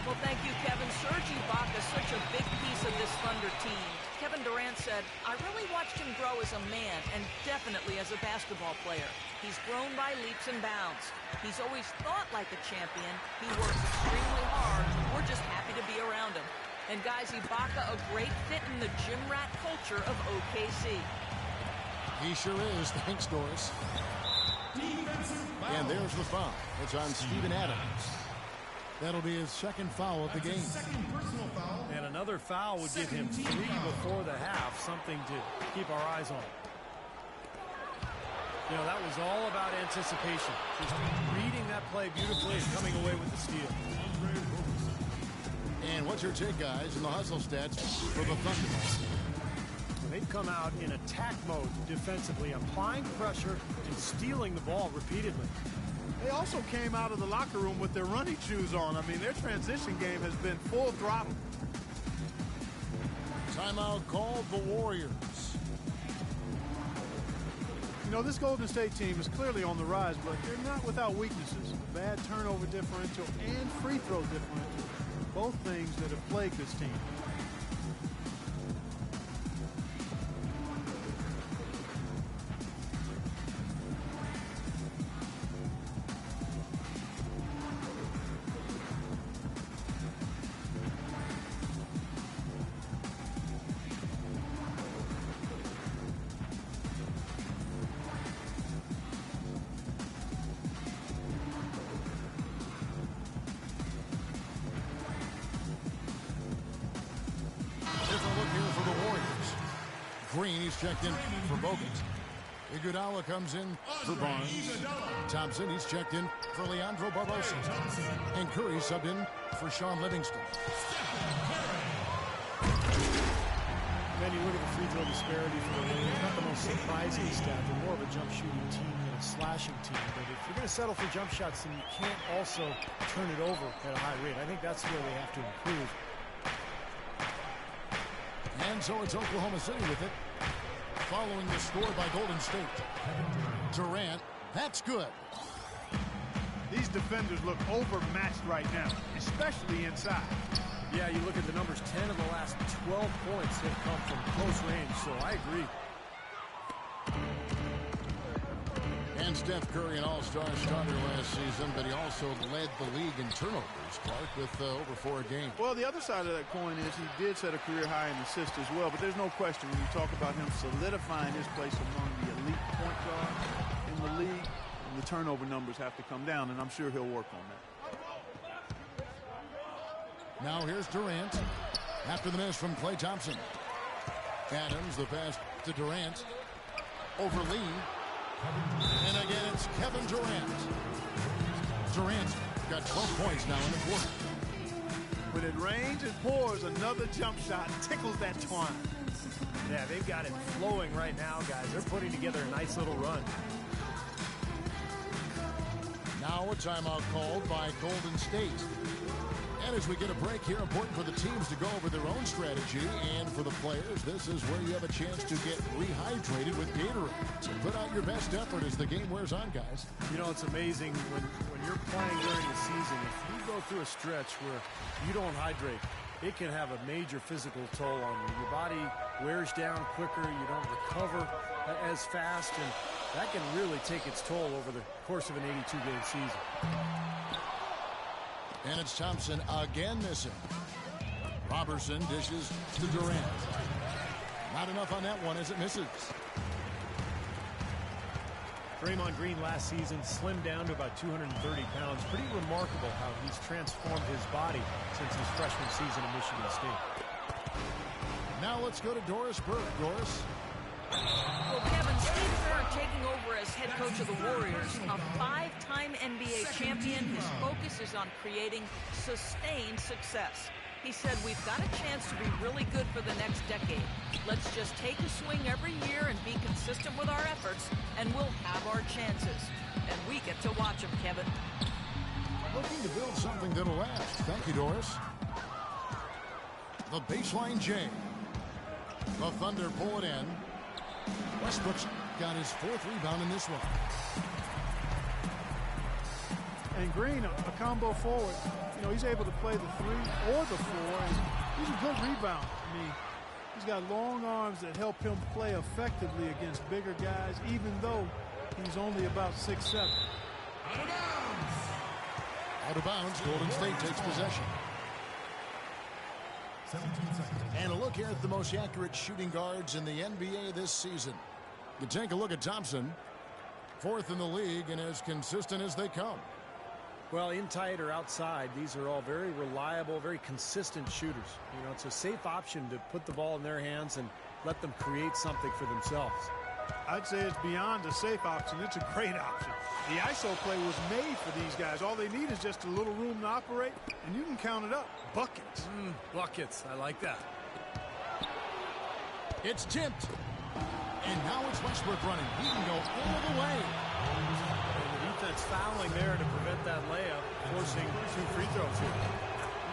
Well, thank you, Kevin. Serge Ibaka is such a big piece of this Thunder team. Kevin Durant said, I really watched him grow as a man and definitely as a basketball player. He's grown by leaps and bounds. He's always thought like a champion. He works extremely hard. We're just happy to be around him. And guys, Ibaka a great fit in the gym rat culture of OKC. He sure is. Thanks, Doris. And there's the foul. It's on Steven Adams. That'll be his second foul of the game. And another foul would give him 3 before the half, something to keep our eyes on. You know, that was all about anticipation. Just reading that play beautifully and coming away with the steal. And what's your take, guys, in the hustle stats for the Thunder? They've come out in attack mode defensively, applying pressure and stealing the ball repeatedly. They also came out of the locker room with their running shoes on. I mean, their transition game has been full throttle. Timeout called the Warriors. You know, this Golden State team is clearly on the rise, but they're not without weaknesses. Bad turnover differential and free throw differential. Both things that have plagued this team. Green, he's checked in for Bogut. Iguodala comes in for Barnes. Thompson, he's checked in for Leandro Barbosa. And Curry subbed in for Sean Livingston. Then you look at the free throw disparity for the Warriors. Not the most surprising stat. They're more of a jump shooting team than a slashing team. But if you're going to settle for jump shots, then you can't also turn it over at a high rate. I think that's where they have to improve. And so it's Oklahoma City with it. Following the score by Golden State. Durant, that's good. These defenders look overmatched right now, especially inside. Yeah, you look at the numbers, 10 of the last 12 points have come from close range, so I agree. And Steph Curry, an all-star starter last season, but he also led the league in turnovers, Clark, with over 4 a game. Well, the other side of that coin is he did set a career high in assists as well, but there's no question when you talk about him solidifying his place among the elite point guards in the league, the turnover numbers have to come down, and I'm sure he'll work on that. Now here's Durant after the miss from Klay Thompson. Adams, the pass to Durant. Over Lee. And again, it's Kevin Durant. Durant got 12 points now in the quarter. When it rains, it pours. Another jump shot tickles that twine. Yeah, they've got it flowing right now, guys. They're putting together a nice little run. Now a timeout called by Golden State. And as we get a break here, important for the teams to go over their own strategy. And for the players, this is where you have a chance to get rehydrated with Gatorade. So put out your best effort as the game wears on, guys. You know, it's amazing when you're playing during the season, if you go through a stretch where you don't hydrate, it can have a major physical toll on you. Your body wears down quicker, you don't recover as fast, and that can really take its toll over the course of an 82-game season. And it's Thompson again missing. Robertson dishes to Durant. Not enough on that one as it misses. Draymond Green last season slimmed down to about 230 pounds. Pretty remarkable how he's transformed his body since his freshman season at Michigan State. Now let's go to Doris Burke. Doris. Well, Kevin, Steve Kerr taking over as head coach of the Warriors, a 5-time NBA champion. His focus is on creating sustained success. He said, we've got a chance to be really good for the next decade. Let's just take a swing every year and be consistent with our efforts, and we'll have our chances. And we get to watch him, Kevin. Looking to build something that'll last. Thank you, Doris. The baseline J. The Thunder pull it in. Westbrook's got his 4th rebound in this one. And Green, a combo forward, you know, he's able to play the 3 or the 4, and he's a good rebounder. I mean, he's got long arms that help him play effectively against bigger guys, even though he's only about 6'7". Out of bounds. Out of bounds, Golden State takes possession. 17 seconds. And a look here at the most accurate shooting guards in the NBA this season. You take a look at Thompson, 4th in the league and as consistent as they come. Well, in tight or outside, these are all very reliable, very consistent shooters. You know, it's a safe option to put the ball in their hands and let them create something for themselves. I'd say it's beyond a safe option. It's a great option. The ISO play was made for these guys. All they need is just a little room to operate, and you can count it up. Buckets. Buckets. I like that. It's tipped. And now it's Westbrook running. He can go all the way. And the defense fouling there to prevent that layup, forcing 2 free throws here.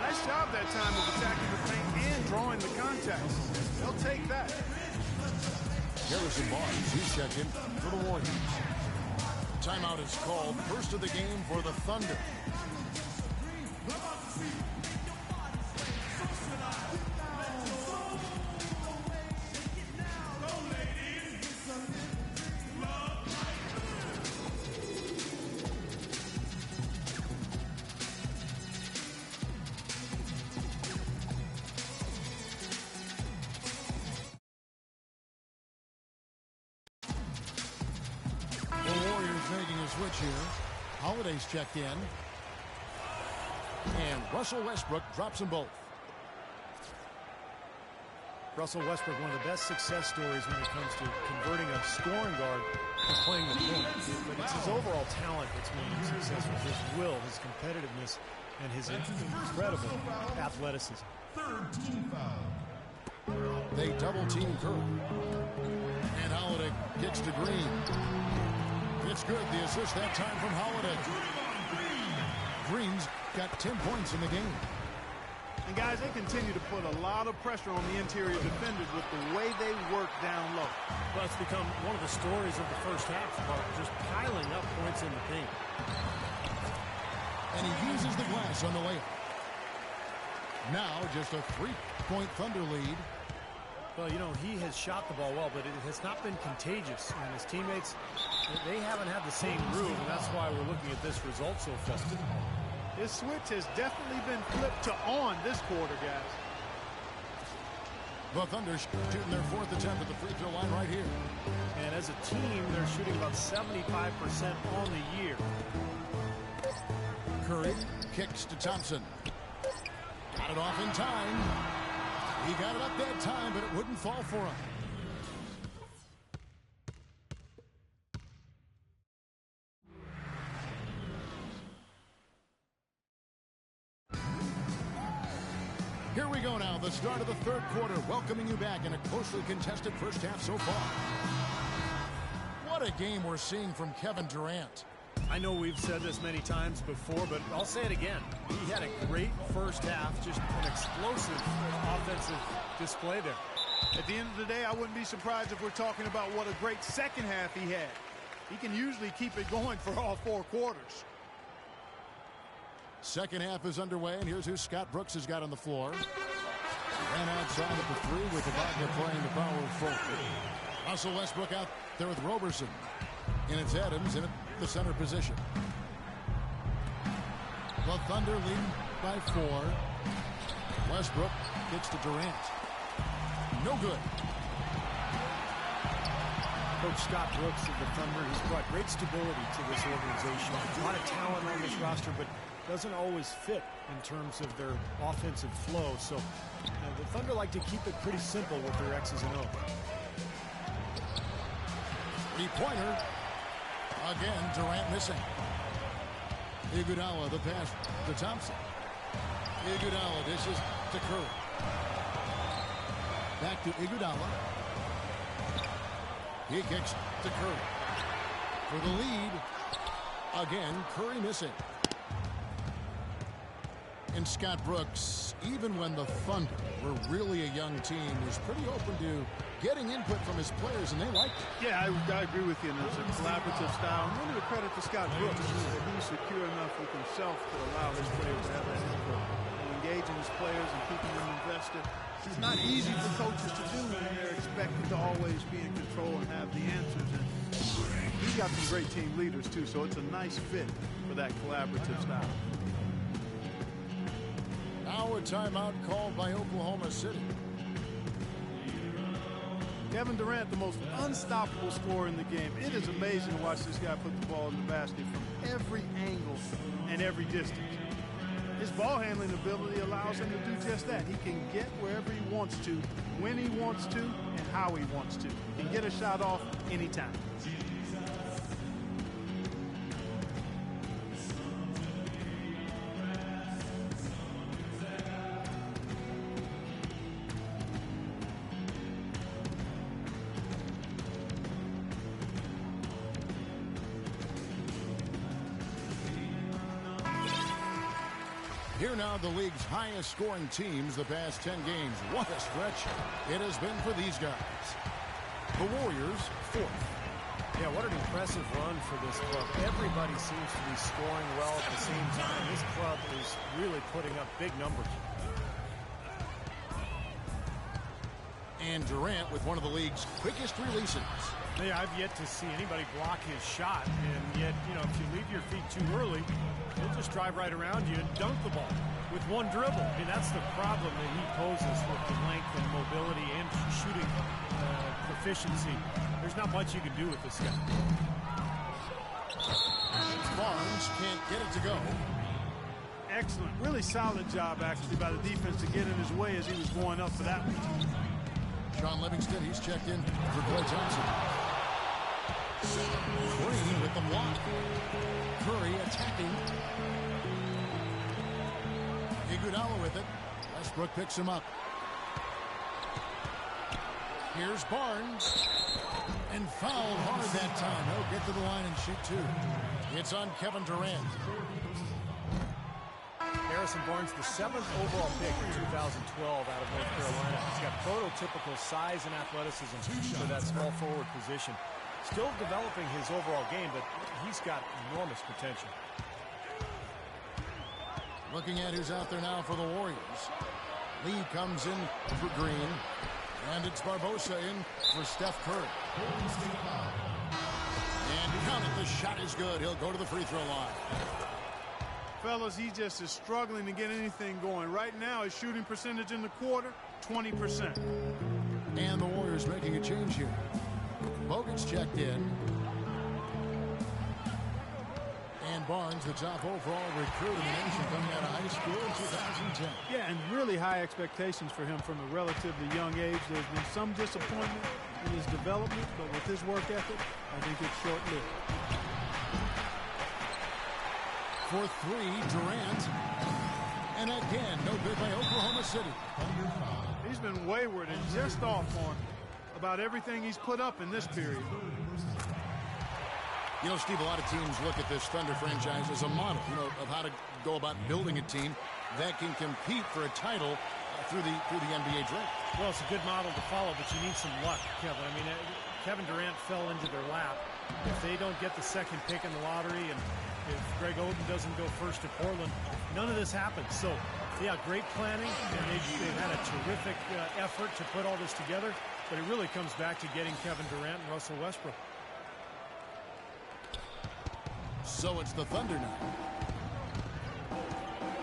Nice job that time of attacking the paint and drawing the contact. They'll take that. Harrison Barnes, he's checked in for the Warriors. Timeout is called. First of the game for the Thunder. Switch here. Holiday's checked in. And Russell Westbrook drops them both. Russell Westbrook, one of the best success stories when it comes to converting a scoring guard to playing the point. But it's his overall talent that's made him successful. His will, his competitiveness, and his incredible athleticism. Third team foul. They double team Curry. And Holiday kicks to Green. It's good. The assist that time from Holiday. Green's got 10 points in the game. And guys, they continue to put a lot of pressure on the interior defenders with the way they work down low. Well, it's become one of the stories of the first half, just piling up points in the paint. And he uses the glass on the layup. Now just a 3-point Thunder lead. Well, you know, he has shot the ball well, but it has not been contagious. And his teammates, they haven't had the same groove, and that's why we're looking at this result so fast. His switch has definitely been flipped to on this quarter, guys. The Thunder shooting their 4th attempt at the free throw line right here. And as a team, they're shooting about 75% on the year. Curry kicks to Thompson. Got it off in time. He got it up that time, but it wouldn't fall for him. Here we go now, the start of the third quarter, welcoming you back in a closely contested first half so far. What a game we're seeing from Kevin Durant. I know we've said this many times before, but I'll say it again. He had a great first half, just an explosive offensive display there. At the end of the day, I wouldn't be surprised if we're talking about what a great second half he had. He can usually keep it going for all 4 quarters. Second half is underway, and here's who Scott Brooks has got on the floor. Ran outside at the 3 with Ibaka playing the power forward. Russell Westbrook out there with Roberson. And it's Adams in the center position. The Thunder lead by 4. Westbrook gets to Durant. No good. Coach Scott Brooks of the Thunder, he's brought great stability to this organization. A lot of talent on this roster, but doesn't always fit in terms of their offensive flow. So the Thunder like to keep it pretty simple with their X's and O's. Three-pointer. Again, Durant missing. Iguodala, the pass to Thompson. Iguodala dishes to Curry. Back to Iguodala. He kicks to Curry. For the lead. Again, Curry missing. And Scott Brooks, even when the Thunder were really a young team, was pretty open to getting input from his players, and they liked it. Yeah, I agree with you. And it's a collaborative style. And really, the credit to Scott Brooks is that he's secure enough with himself to allow his players to have that input, and engaging his players and keeping them invested. It's not easy for coaches to do when they're expected to always be in control and have the answers. And he's got some great team leaders too, so it's a nice fit for that collaborative style. Now a timeout called by Oklahoma City. Kevin Durant, the most unstoppable scorer in the game. It is amazing to watch this guy put the ball in the basket from every angle and every distance. His ball handling ability allows him to do just that. He can get wherever he wants to, when he wants to, and how he wants to. He can get a shot off anytime. Here now, the league's highest scoring teams the past 10 games. What a stretch it has been for these guys. The Warriors, 4th. Yeah, what an impressive run for this club. Everybody seems to be scoring well at the same time. This club is really putting up big numbers. And Durant with one of the league's quickest releases. Yeah, I've yet to see anybody block his shot, and yet, you know, if you leave your feet too early, he'll just drive right around you and dunk the ball with one dribble. I mean, that's the problem that he poses with the length and mobility and shooting proficiency. There's not much you can do with this guy. Barnes can't get it to go. Excellent. Really solid job, actually, by the defense to get in his way as he was going up for that one. Sean Livingston, he's checked in for Clay Thompson. Green with the block. Curry attacking. Iguodala with it. Westbrook picks him up. Here's Barnes. And fouled hard that time. He'll get to the line and shoot two. It's on Kevin Durant. Harrison Barnes, the 7th overall pick in 2012 out of North Carolina. He's got prototypical size and athleticism for that small forward position. Still developing his overall game, but he's got enormous potential. Looking at who's out there now for the Warriors. Lee comes in for Green. And it's Barbosa in for Steph Curry. And count it, the shot is good. He'll go to the free throw line. Fellas, he just is struggling to get anything going. Right now, his shooting percentage in the quarter, 20%. And the Warriors making a change here. Bogut's checked in. And Barnes, the top overall recruit in the nation, coming out of high school in 2010. Yeah, and really high expectations for him from a relatively young age. There's been some disappointment in his development, but with his work ethic, I think it's short-lived. For three, Durant. And again, no good by Oklahoma City. He's been wayward and just off on about everything he's put up in this period. You know, Steve, a lot of teams look at this Thunder franchise as a model, of how to go about building a team that can compete for a title through the NBA draft. Well, it's a good model to follow, but you need some luck, Kevin. I mean, Kevin Durant fell into their lap. If they don't get the second pick in the lottery, and if Greg Oden doesn't go first to Portland, none of this happens. So, yeah, great planning, and they've had a terrific effort to put all this together, but it really comes back to getting Kevin Durant and Russell Westbrook. So it's the Thunder now.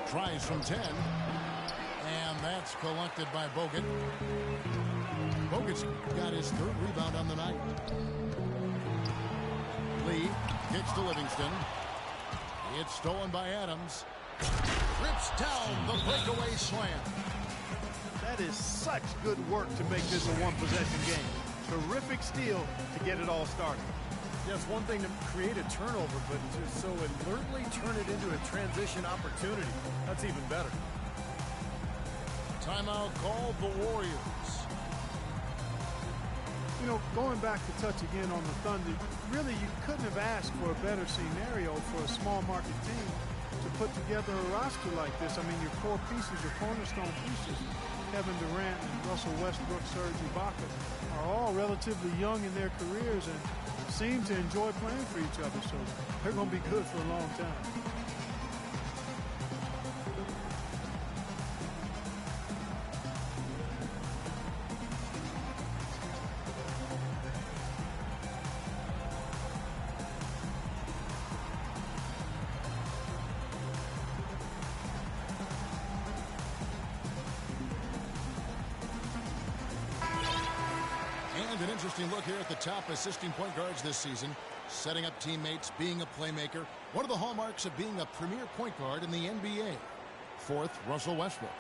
Tries from 10. And that's collected by Bogut. Bogut's got his third rebound on the night. Lee kicks to Livingston. It's stolen by Adams. Rips down the breakaway slam. That is such good work to make this a one-possession game. Terrific steal to get it all started. Yeah, it's one thing to create a turnover, but to so alertly turn it into a transition opportunity, that's even better. Timeout called the Warriors. You know, going back to touch again on the Thunder, really you couldn't have asked for a better scenario for a small market team to put together a roster like this. I mean, your core pieces, your cornerstone pieces, Kevin Durant and Russell Westbrook, Serge Ibaka, are all relatively young in their careers and seem to enjoy playing for each other, so they're going to be good for a long time. And an interesting look here at the top assisting point guards this season. Setting up teammates, being a playmaker. One of the hallmarks of being a premier point guard in the NBA. Fourth, Russell Westbrook.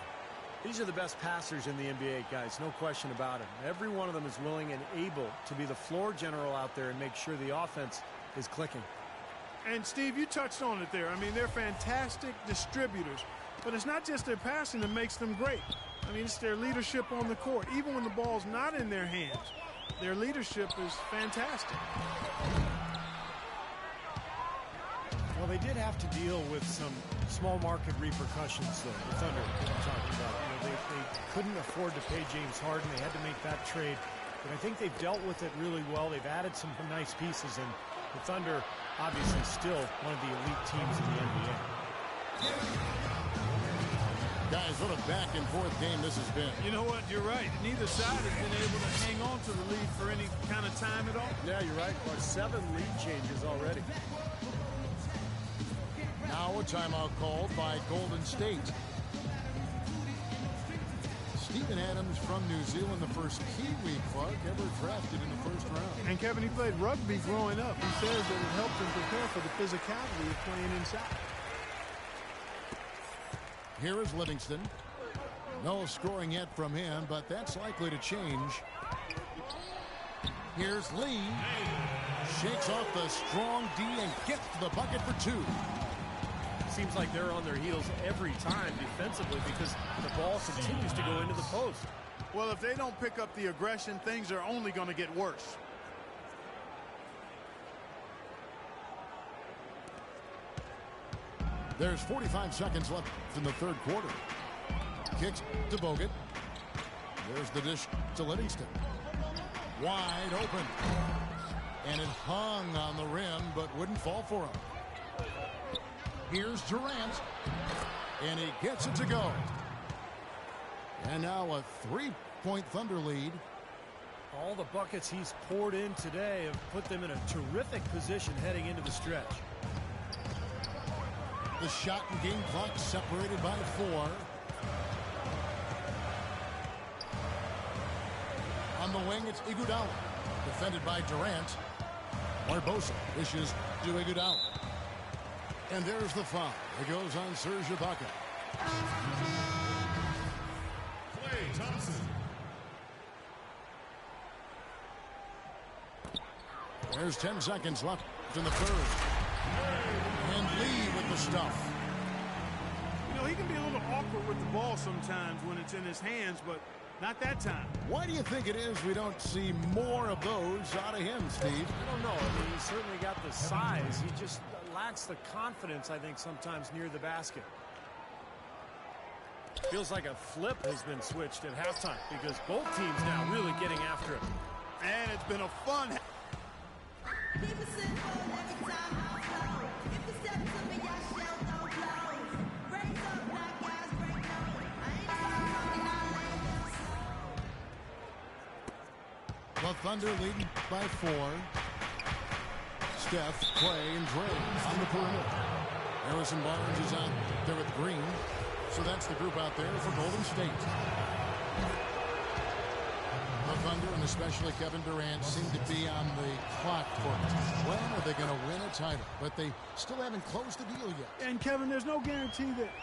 These are the best passers in the NBA, guys, no question about it. Every one of them is willing and able to be the floor general out there and make sure the offense is clicking. And, Steve, you touched on it there. I mean, they're fantastic distributors. But it's not just their passing that makes them great. I mean, it's their leadership on the court. Even when the ball's not in their hands, their leadership is fantastic. Well, they did have to deal with some small market repercussions, though, the Thunder that I'm talking about. You know, they couldn't afford to pay James Harden. They had to make that trade. But I think they've dealt with it really well. They've added some nice pieces, and the Thunder obviously still one of the elite teams in the NBA. Guys, what a back-and-forth game this has been. You know what? You're right. Neither side has been able to hang on to the lead for any kind of time at all. Yeah, you're right. Well, 7 lead changes already. Now a timeout called by Golden State. Steven Adams from New Zealand, the first Kiwi, Clark, ever drafted in the first round. And Kevin, he played rugby growing up. He says that it helped him prepare for the physicality of playing inside. Here is Livingston. No scoring yet from him, but that's likely to change. Here's Lee. Shakes off the strong D and gets to the bucket for two. Seems like they're on their heels every time defensively because the ball continues to go into the post. Well, if they don't pick up the aggression, things are only going to get worse. There's 45 seconds left in the third quarter. Kicks to Bogut. There's the dish to Livingston. Wide open. And it hung on the rim, but wouldn't fall for him. Here's Durant. And he gets it to go. And now a three-point Thunder lead. All the buckets he's poured in today have put them in a terrific position heading into the stretch. The shot and game clock separated by 4. On the wing, it's Iguodala. Defended by Durant. Barbosa dishes to Iguodala. And there's the foul. It goes on Serge Ibaka. Klay Thompson. There's 10 seconds left in the third. And Lee with the stuff. You know, he can be a little awkward with the ball sometimes when it's in his hands, but not that time. Why do you think it is we don't see more of those out of him, Steve? I don't know. I mean, he's certainly got the size. He just lacks the confidence, I think, sometimes near the basket. Feels like a flip has been switched at halftime because both teams now really getting after it. And it's been a fun. Keep it simple every time I flow. If you step to me, I shall no blows. Raise up, black guys, break no. I ain't fucking, I lay down slow. The Thunder leading by 4. Steph, Clay, and Dre on the perimeter. Harrison Barnes is out there with Green. So that's the group out there for Golden State. The Thunder, and especially Kevin Durant, seem to be on the clock for when are they going to win a title. But they still haven't closed the deal yet. And, Kevin, there's no guarantee that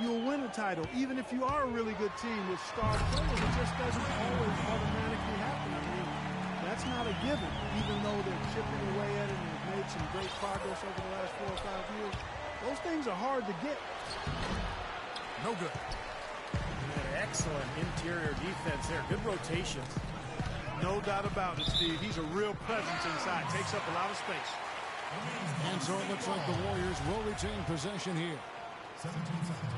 you'll win a title. Even if you are a really good team with star players, it just doesn't always automatically happen. I mean, that's not a given, even though they're chipping away at it and have made some great progress over the last 4 or 5 years. Those things are hard to get. No good. Excellent interior defense there. Good rotation. No doubt about it, Steve. He's a real presence inside. Takes up a lot of space. And so it looks like the Warriors will retain possession here. 17 seconds.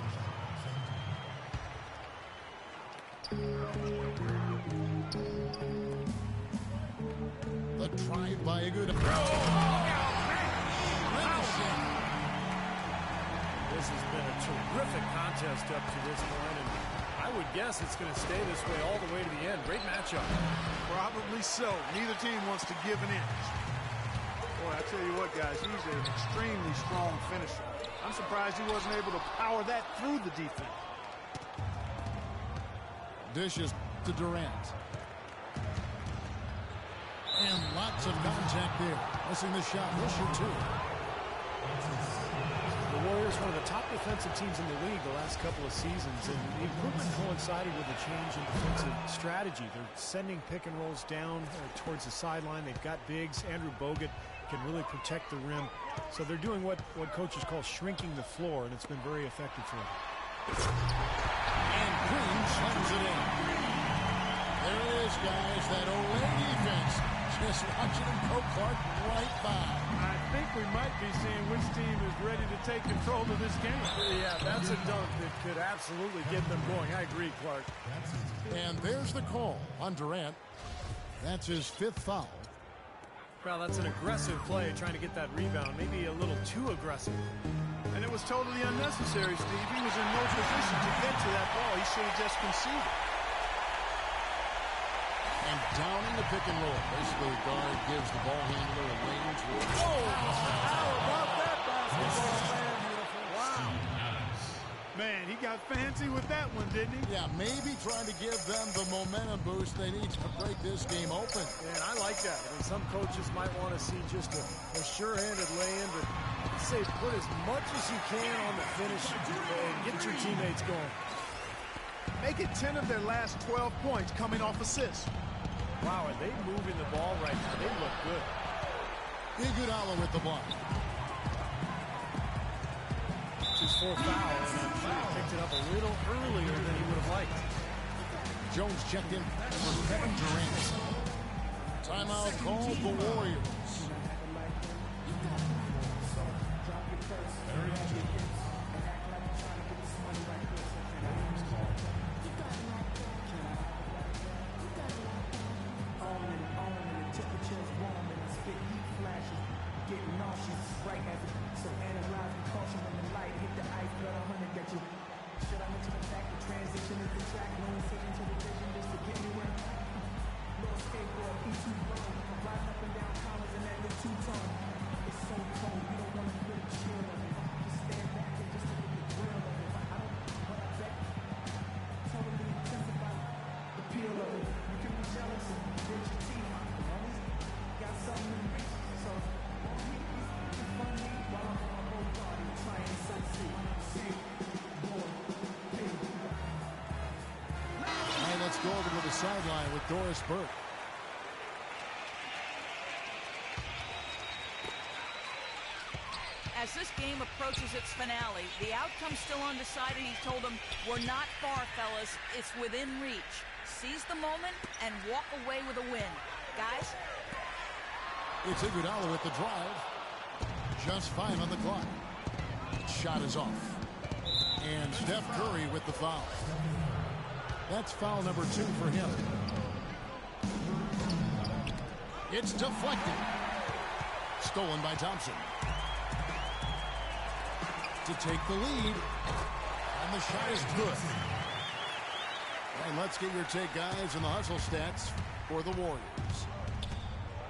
The drive by Iguodala. This has been a terrific contest up to this point, and I would guess it's going to stay this way all the way to the end. Great matchup. Probably so. Neither team wants to give an inch. Boy, I tell you what, guys, he's an extremely strong finisher. I'm surprised he wasn't able to power that through the defense. Dishes to Durant. And lots of contact there. Missing the shot. He'll shoot 2. The Warriors, one of the top defensive teams in the league the last couple of seasons, and the improvement coincided with a change in defensive strategy. They're sending pick and rolls down towards the sideline. They've got bigs. Andrew Bogut can really protect the rim. So they're doing what coaches call shrinking the floor, and it's been very effective for them. And Green slams it in. There it is, guys. That Olay defense. Just watching him go Clark right by. I think we might be seeing which team is ready to take control of this game. Yeah, that's a dunk that could absolutely get them going. I agree, Clark. And there's the call on Durant. That's his 5th foul. Well, that's an aggressive play, trying to get that rebound. Maybe a little too aggressive. And it was totally unnecessary, Steve. He was in no position to get to that ball. He should have just conceded. And down in the pick and roll. Basically, the guard gives the ball handler a lane towards. Oh, how about that basketball, man? Wow. Man, he got fancy with that one, didn't he? Yeah, maybe trying to give them the momentum boost they need to break this game open. And I like that. I mean, some coaches might want to see just a sure-handed lay-in, but I'd say put as much as you can on the finish and get your teammates going. Make it 10 of their last 12 points coming off assists. Wow, are they moving the ball right now? They look good. Iguodala with the block. It's his fourth foul, and I'm sure he picked it up a little earlier than he would have liked. Jones checked in for Kevin Durant. Timeout called the Warriors. Let's go over to the sideline with Doris Burke. As this game approaches its finale, the outcome's still undecided. He told them, we're not far, fellas. It's within reach. Seize the moment and walk away with a win. Guys? It's Iguodala with the drive. Just 5 on the clock. Shot is off. And Steph Curry with the foul. That's foul number 2 for him. It's deflected. Stolen by Thompson. To take the lead. And the shot is good. And let's get your take, guys, in the hustle stats for the Warriors.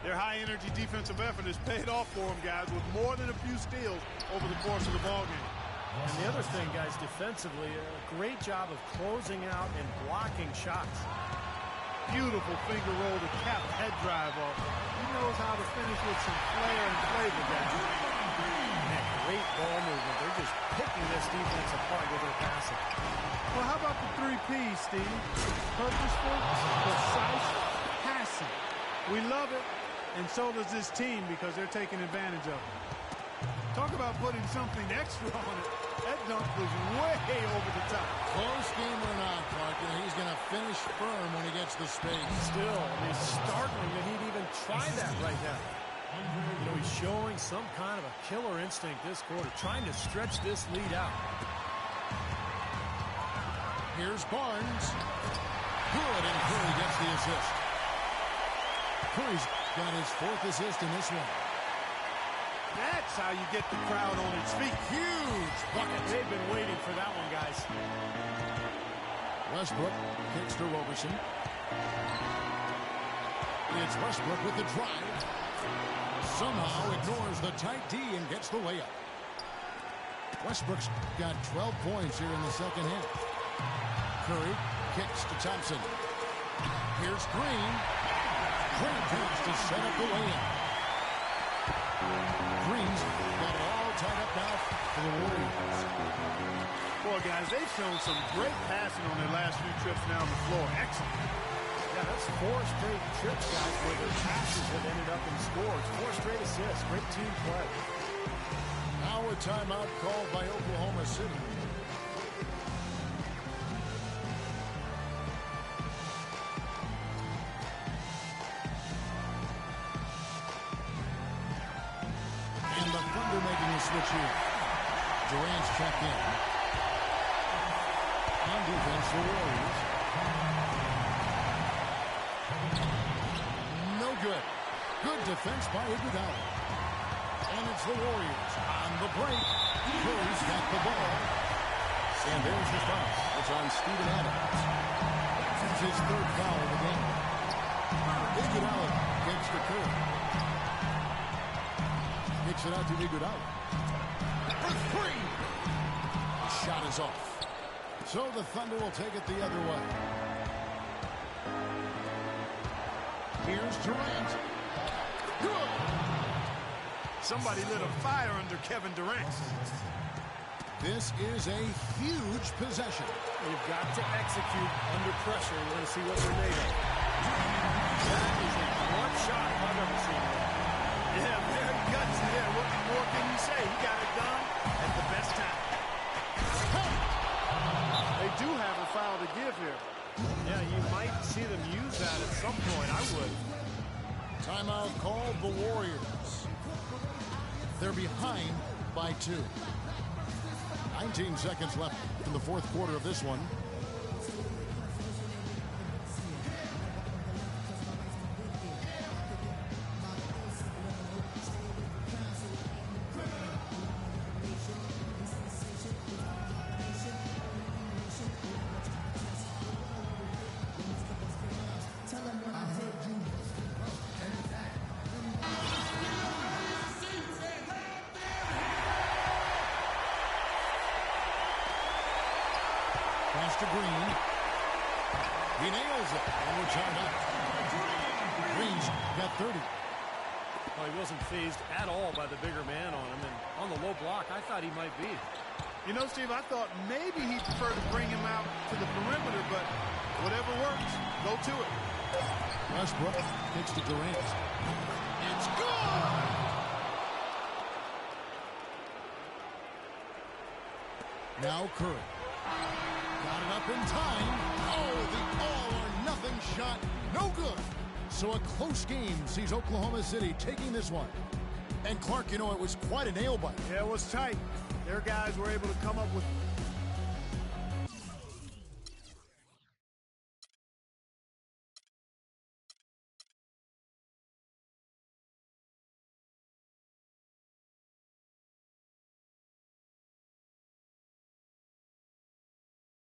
Their high-energy defensive effort has paid off for them, guys, with more than a few steals over the course of the ballgame. And the other thing, guys, defensively, a great job of closing out and blocking shots. Beautiful finger roll to cap head drive off. He knows how to finish with some flair and flavor, guys. Man, great ball movement. They're just picking this defense apart with their passing. Well, how about the 3 P's, Steve? Purposeful, precise, passing. We love it, and so does this team because they're taking advantage of it. Talk about putting something extra on it. That dunk was way over the top. Close game or not, Clark, he's going to finish firm when he gets the space. Still, I mean, it's startling that he'd even try that right now. You know, he's showing some kind of a killer instinct this quarter, trying to stretch this lead out. Here's Barnes. Good, and Curry gets the assist. Curry's got his 4th assist in this one. That's how you get the crowd on its feet. Huge bucket. They've been waiting for that one, guys. Westbrook kicks to Roberson. It's Westbrook with the drive. Somehow ignores the tight D and gets the layup. Westbrook's got 12 points here in the second half. Curry kicks to Thompson. Here's Green. Great pass to set up the layup. Green's got it all tied up now for the Warriors. Boy, guys, they've shown some great passing on their last few trips down the floor. Excellent. Yeah, that's 4 straight trips, guys, where their passes have ended up in scores. 4 straight assists. Great team play. Now a timeout called by Oklahoma City. And the Thunder making a switch here. Durant's checked in. On defense, the Warriors. No good. Good defense by Iguodala. And it's the Warriors on the break. Curry's got the ball. And there's the foul. It's on Steven Adams. It's his 3rd foul of the game. Iguodala gets the Curry. Kicks it out to Iguodala. For 3. Shot is off. So the Thunder will take it the other way. Here's Durant. Good. Somebody lit a fire under Kevin Durant. This is a huge possession. You've got to execute under pressure. You want to see what they're made of. That is a blunt shot if I've ever seen it. Yeah, very gutsy there. What more can you say? He got it done at the best time. They do have a foul to give here. Yeah, you might see them use that at some point. I would. Timeout called the Warriors. They're behind by 2. 19 seconds left in the fourth quarter of this one. Pass to Green. He nails it. And we're tied up. Green's got 30. Well, he wasn't phased at all by the bigger man on him. And on the low block, I thought he might be. You know, Steve, I thought maybe he'd prefer to bring him out to the perimeter, but whatever works, go to it. Westbrook kicks to Durant. It's good! Now Curry. Got it up in time. Oh, the all-or-nothing shot. No good. So a close game sees Oklahoma City taking this one. And Clark, you know, it was quite a nail biter. Yeah, it was tight. Their guys were able to come up with